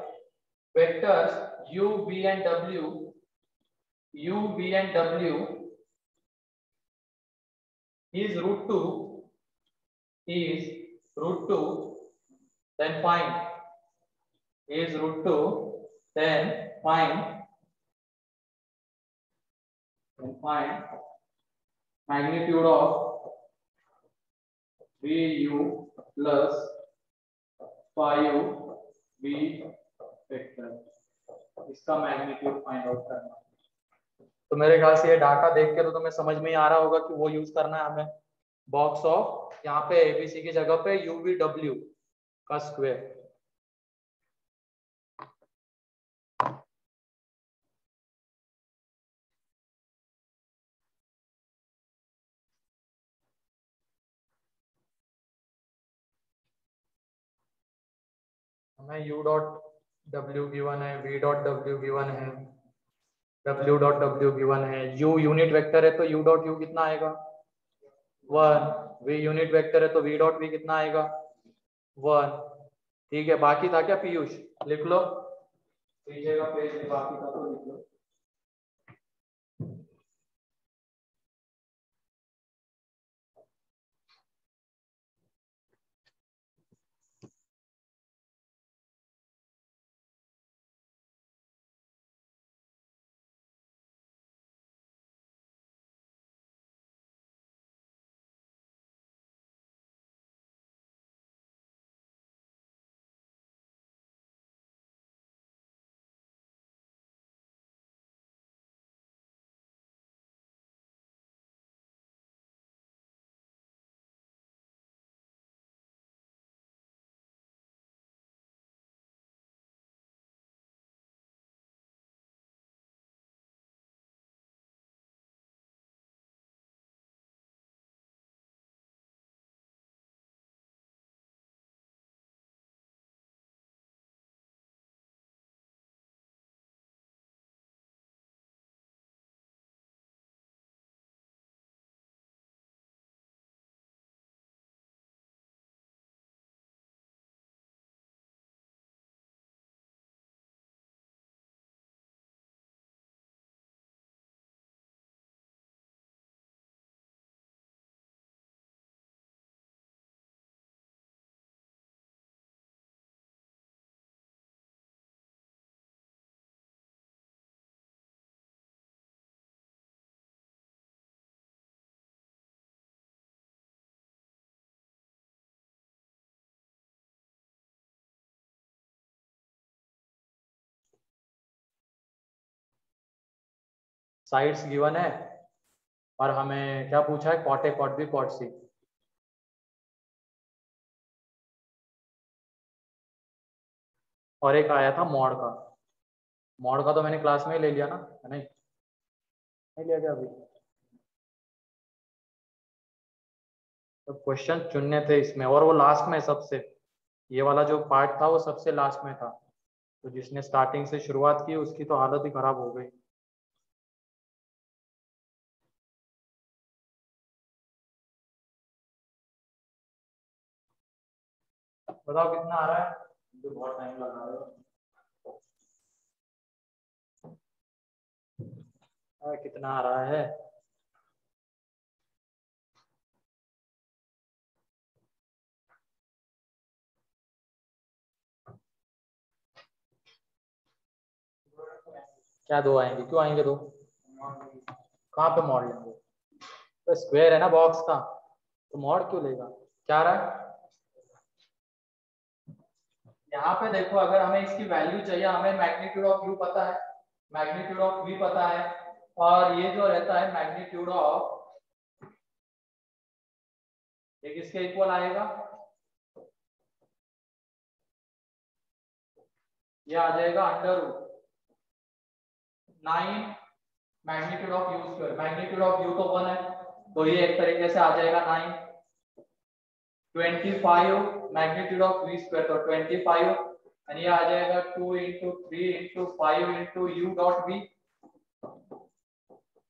vectors u, v and w is root 2 then find magnitude of vu plus phi u v vector, इसका magnitude find out करना। तो मेरे ख्याल से ये data देख के तो तुम्हें समझ में ही आ रहा होगा कि वो यूज करना है हमें बॉक्स ऑफ, यहाँ पे एबीसी की जगह पे यूवीडब्ल्यू का स्क्वायर। हमें u डॉट w गिवन है, v डॉट w गिवन है, w डॉट w गिवन है। u यूनिट वेक्टर है तो u डॉट u कितना आएगा 1, v यूनिट वेक्टर है तो v डॉट v कितना आएगा 1। ठीक है, बाकी था क्या पीयूष? लिख लो, पीछे का पेज में बाकी था तो लिख लो। साइड्स गिवन है और हमें क्या पूछा है, cot a cot b cot c. और एक आया था मॉड का, मॉड का तो मैंने क्लास में ही ले लिया ना, नहीं लिया क्या अभी? तो क्वेश्चन चुनने थे इसमें और वो लास्ट में सबसे, ये वाला जो पार्ट था वो सबसे लास्ट में था, तो जिसने स्टार्टिंग से शुरुआत की उसकी तो हालत ही खराब हो गई। बताओ कितना आ रहा है? तो बहुत टाइम लगा रहे हो। कितना आ रहा है? क्या दो आएंगे? क्यों आएंगे दो? कहाँ पे मॉड लेंगे? तो स्क्वायर है ना बॉक्स का, तो मॉड क्यों लेगा? क्या आ रहा है यहाँ पे? देखो, अगर हमें इसकी वैल्यू चाहिए, हमें मैग्नीट्यूड ऑफ यू पता है, मैग्नीट्यूड ऑफ वी पता है, और ये जो रहता है मैग्नीट्यूड ऑफ, ये किसके इक्वल आएगा? ये आ जाएगा under root 9 magnitude of u square. Magnitude of u तो 1 है, तो ये एक तरीके से आ जाएगा 9। 25 मैग्नीट्यूड ऑफ वी स्क्वायर, तो 25, और ये आ जाएगा 2 into 3 into 5 into u dot v,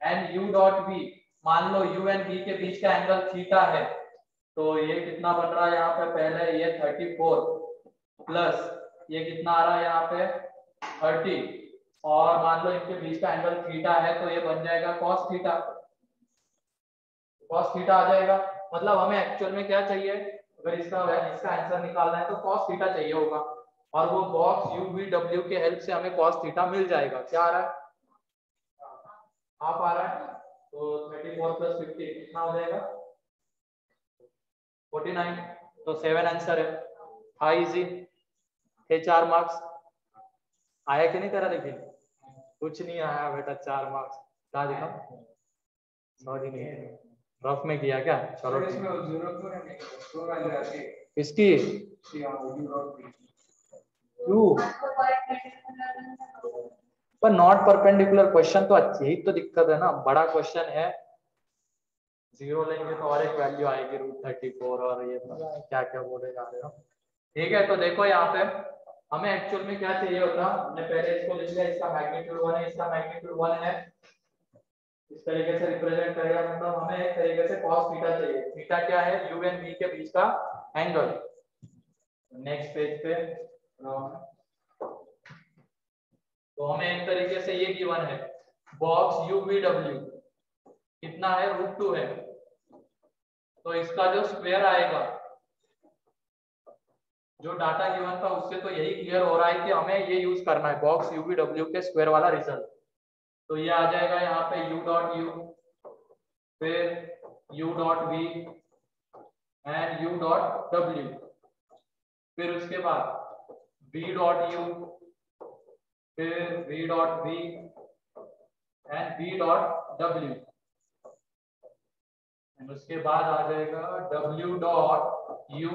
and u dot v, मान लो u एंड v के बीच का एंगल थीटा है, तो ये कितना बन रहा है यहाँ पे? पहले ये 34 प्लस ये कितना आ रहा है यहाँ पे? 30, और मान लो इनके बीच का एंगल थीटा है, तो ये बन जाएगा cos थीटा। cos थीटा आ जाएगा। मतलब हमें एक्चुअल में क्या चाहिए? अगर इसका आंसर निकालना है तो cos थीटा चाहिए होगा, और वो बॉक्स u v w के हेल्प से हमें cos थीटा मिल जाएगा। क्या आ रहा है? हाफ आ रहा है, तो 34 प्लस 50 कितना हो जाएगा? 49। तो 7 आंसर है। था इजी, थे 4 मार्क्स। आया कि नहीं तेरा? लेकिन कुछ नहीं आया बेटा, 4 मार्क्स। क्या दिखा? सॉरी, नहीं रफ में किया क्या? चलो किसकी? क्यों? पर नॉट परपेंडिकुलर क्वेश्चन तो अच्छी, यही तो दिक्कत है ना, बड़ा क्वेश्चन है, 0 लेंगे तो और एक वैल्यू आएगी √34, और ये क्या क्या बोले जा रहे हो। ठीक है, तो देखो यहाँ पे हमें एक्चुअल में क्या चाहिए होता? हमने पहले इसको लिख लिया, इसका मैग्नीट्यूड 1 है, इसका मैग्नीट्यूड 1 है, इस तरीके से रिप्रेजेंट करेगा। मतलब हमें एक तरीके से cos थीटा चाहिए। थीटा क्या है? u एंड v के बीच का एंगल। नेक्स्ट पेज पे तो हमें एक तरीके से ये गिवन है, बॉक्स u v w कितना है? √2 है, तो इसका जो स्क्वायर आएगा, जो डाटा गिवन था उससे तो यही क्लियर हो रहा है कि हमें ये यूज करना है, बॉक्स u v w के स्क्वायर वाला रिजल्ट। तो ये आ जाएगा यहाँ पे u डॉट u, फिर u dot v and u dot w, फिर उसके बाद v डॉट u, फिर v dot v and v dot w, and उसके बाद आ जाएगा w dot u,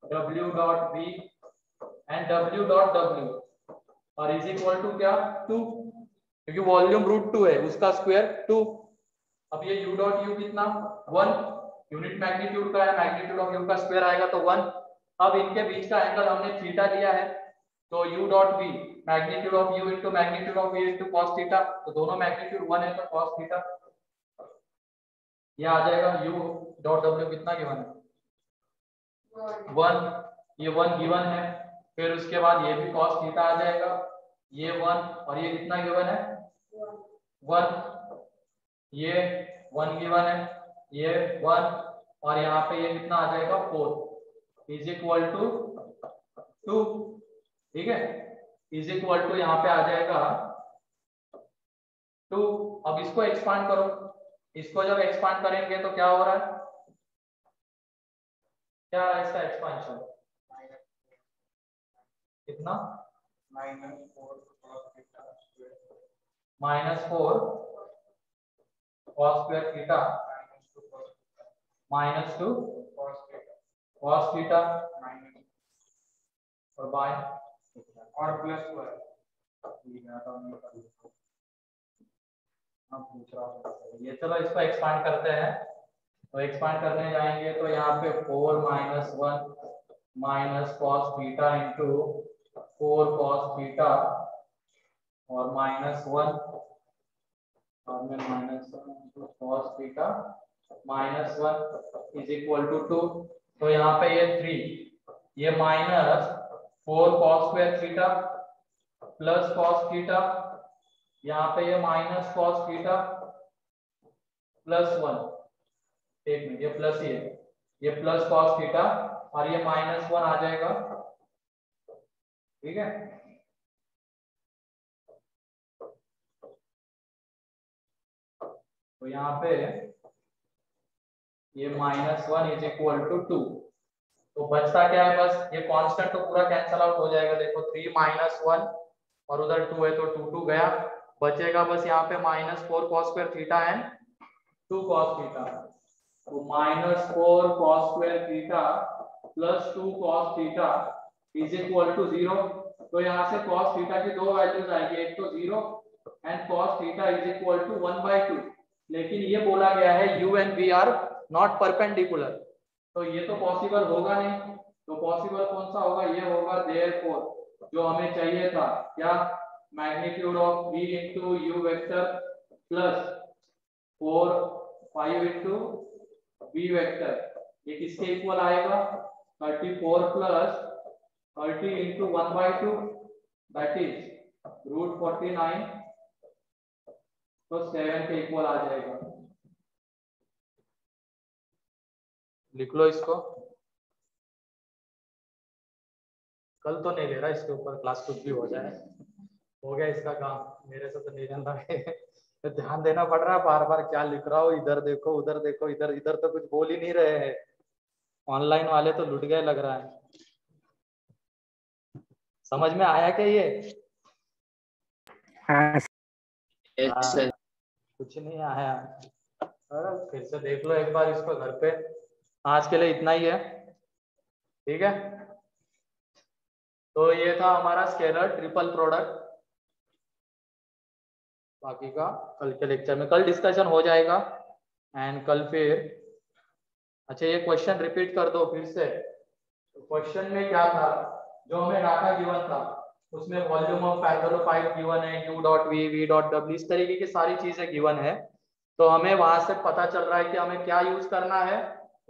w dot v and w dot w, और is equal to क्या? 2, क्योंकि वॉल्यूम √2 है, उसका स्क्वायर 2। अब ये u डॉट u कितना? 1, यूनिट मैग्नीट्यूड का है, मैग्नीट्यूड ऑफ u का स्क्वायर आएगा तो 1। अब इनके बीच का एंगल हमने थीटा लिया है, तो u dot v magnitude of u into magnitude of v into cos थीटा, तो दोनों मैग्नीट्यूड 1 है तो cos थीटा। ये आ जाएगा u डॉट w कितना गिवन है? 1, ये 1 गिवन है, फिर उसके बाद ये भी cos थीटा आ जाएगा, ये 1, और ये कितना गिवन है? 1, ये 1 गिवन है, ये 1, और यहाँ पे ये कितना आ जाएगा? 4 इज इक्वल टू 2। ठीक है, इज इक्वल टू यहाँ पे आ जाएगा 2। अब इसको एक्सपांड करो, इसको जब एक्सपांड करेंगे तो क्या हो रहा है? क्या है इसका एक्सपांशन? कितना? -4 cos square theta -2 cos theta और बाय और प्लस पूछ रहा हूँ ये। चलो इसको एक्सपांड करते हैं, तो एक्सपांड करने जाएंगे तो यहाँ पे 4 - 1 cos theta into 4 cos theta और -1 और में -1 cos theta -1 is equal to 2। तो यहाँ पे ये 3 ये minus 4 cos square theta plus cos theta, यहाँ पे ये माइनस cos थीटा प्लस 1, एक मिनट, ये प्लस ही है, ये प्लस cos थीटा और ये माइनस 1 आ जाएगा, ठीक है। तो यहाँ पे ये -1 इज इक्वल टू 2, तो बचता क्या है, बस ये कांस्टेंट तो पूरा कैंसल आउट हो जाएगा, देखो 3 - 1 और उधर 2 है तो 2 गया, बचेगा बस यहाँ पे -4 cos square theta and 2 cos थीटा, तो -4 cos square theta plus 2 cos theta is equal to 0। तो यहाँ से cos थीटा की दो वैल्यूज आएगी, एक तो 0 and cos theta is equal to 1/2, लेकिन ये बोला गया है u and v are not perpendicular, तो ये तो पॉसिबल होगा नहीं, तो पॉसिबल कौन सा होगा, ये होगा देयरफॉर जो हमें चाहिए था क्या, magnitude of v into you vector plus 4 5 into v vector, ये किसके इक्वल आएगा, 34 प्लस 30 इंटू 1/2 दैट इज √49, तो 7 के इक्वल आ जाएगा। लिख लो इसको, कल तो नहीं ले रहा इसके ऊपर क्लास, कुछ भी हो जाए, हो गया इसका काम, मेरे से तो नहीं जानता तो ध्यान देना पड़ रहा है बार बार क्या लिख रहा हो, इधर देखो उधर देखो, इधर इधर तो कुछ बोल ही नहीं रहे हैं, ऑनलाइन वाले तो लुट गए लग रहा है। समझ में आया क्या ये? हाँ सर। कुछ नहीं आया, अरे फिर से देख लो एक बार इसको घर पे। आज के लिए इतना ही है, ठीक है। तो ये था हमारा स्केलर ट्रिपल प्रोडक्ट, बाकी का कल के लेक्चर में, कल डिस्कशन हो जाएगा एंड कल फिर। अच्छा ये क्वेश्चन रिपीट कर दो फिर से, तो क्वेश्चन में क्या था, जो हमें डाटा गिवन था उसमें वॉल्यूम ऑफ पैरेललोपाइड गिवन है, u dot v, v dot w, इस तरीके की सारी चीजें गिवन है, तो हमें वहां से पता चल रहा है कि हमें क्या यूज करना है,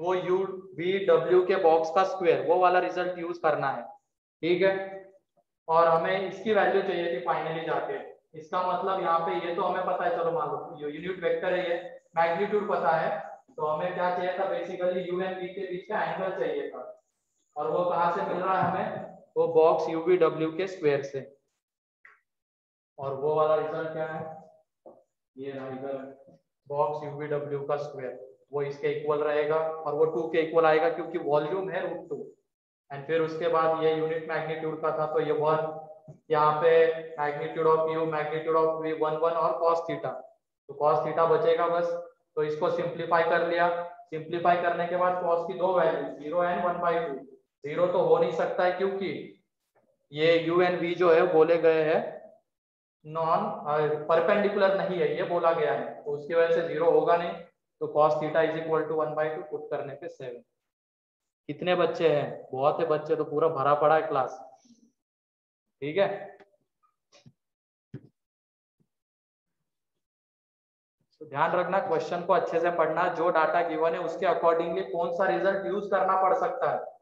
वो u v w के बॉक्स का स्क्वायर, वो वाला रिजल्ट यूज करना है, ठीक है। और हमें इसकी वैल्यू चाहिए थी फाइनली जाके, इसका मतलब यहाँ पे ये तो हमें पता है, चलो मान लो यूनिट वेक्टर है, ये मैग्नीट्यूड पता है, तो हमें क्या चाहिए था, बेसिकली u एंड v के बीच का एंगल चाहिए था, और वो कहाँ से मिल रहा है हमें, वो बॉक्स UVW के स्क्वायर से, और वो वाला रिजल्ट क्या है, ये इधर बॉक्स UVW का स्क्वायर, वो इसके इक्वल रहेगा और वो 2 के इक्वल आएगा क्योंकि वॉल्यूम है √2, एंड फिर उसके बाद ये यूनिट मैग्नीट्यूड का था, तो ये 1, यहाँ पे magnitude of u magnitude of v 1 1 और cos थीटा, तो cos थीटा बचेगा बस, तो इसको सिंप्लीफाई कर लिया, सिंप्लीफाई करने के बाद cos की दो वैल्यू 0 एंड 1/2, 0 तो हो नहीं सकता है क्योंकि ये u एंड v जो है बोले गए हैं नॉन परपेंडिकुलर नहीं है, ये बोला गया है, तो उसकी वजह से 0 होगा नहीं, तो cos theta is equal to 1/2 put करने पे 7। कितने बच्चे हैं, बहुत है बच्चे, तो पूरा भरा पड़ा है क्लास, ठीक है। तो ध्यान रखना, क्वेश्चन को अच्छे से पढ़ना, जो डाटा गिवन है उसके अकॉर्डिंगली कौन सा रिजल्ट यूज करना पड़ सकता है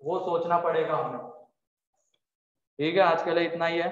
वो सोचना पड़ेगा हमें, ठीक है। आज के लिए इतना ही है।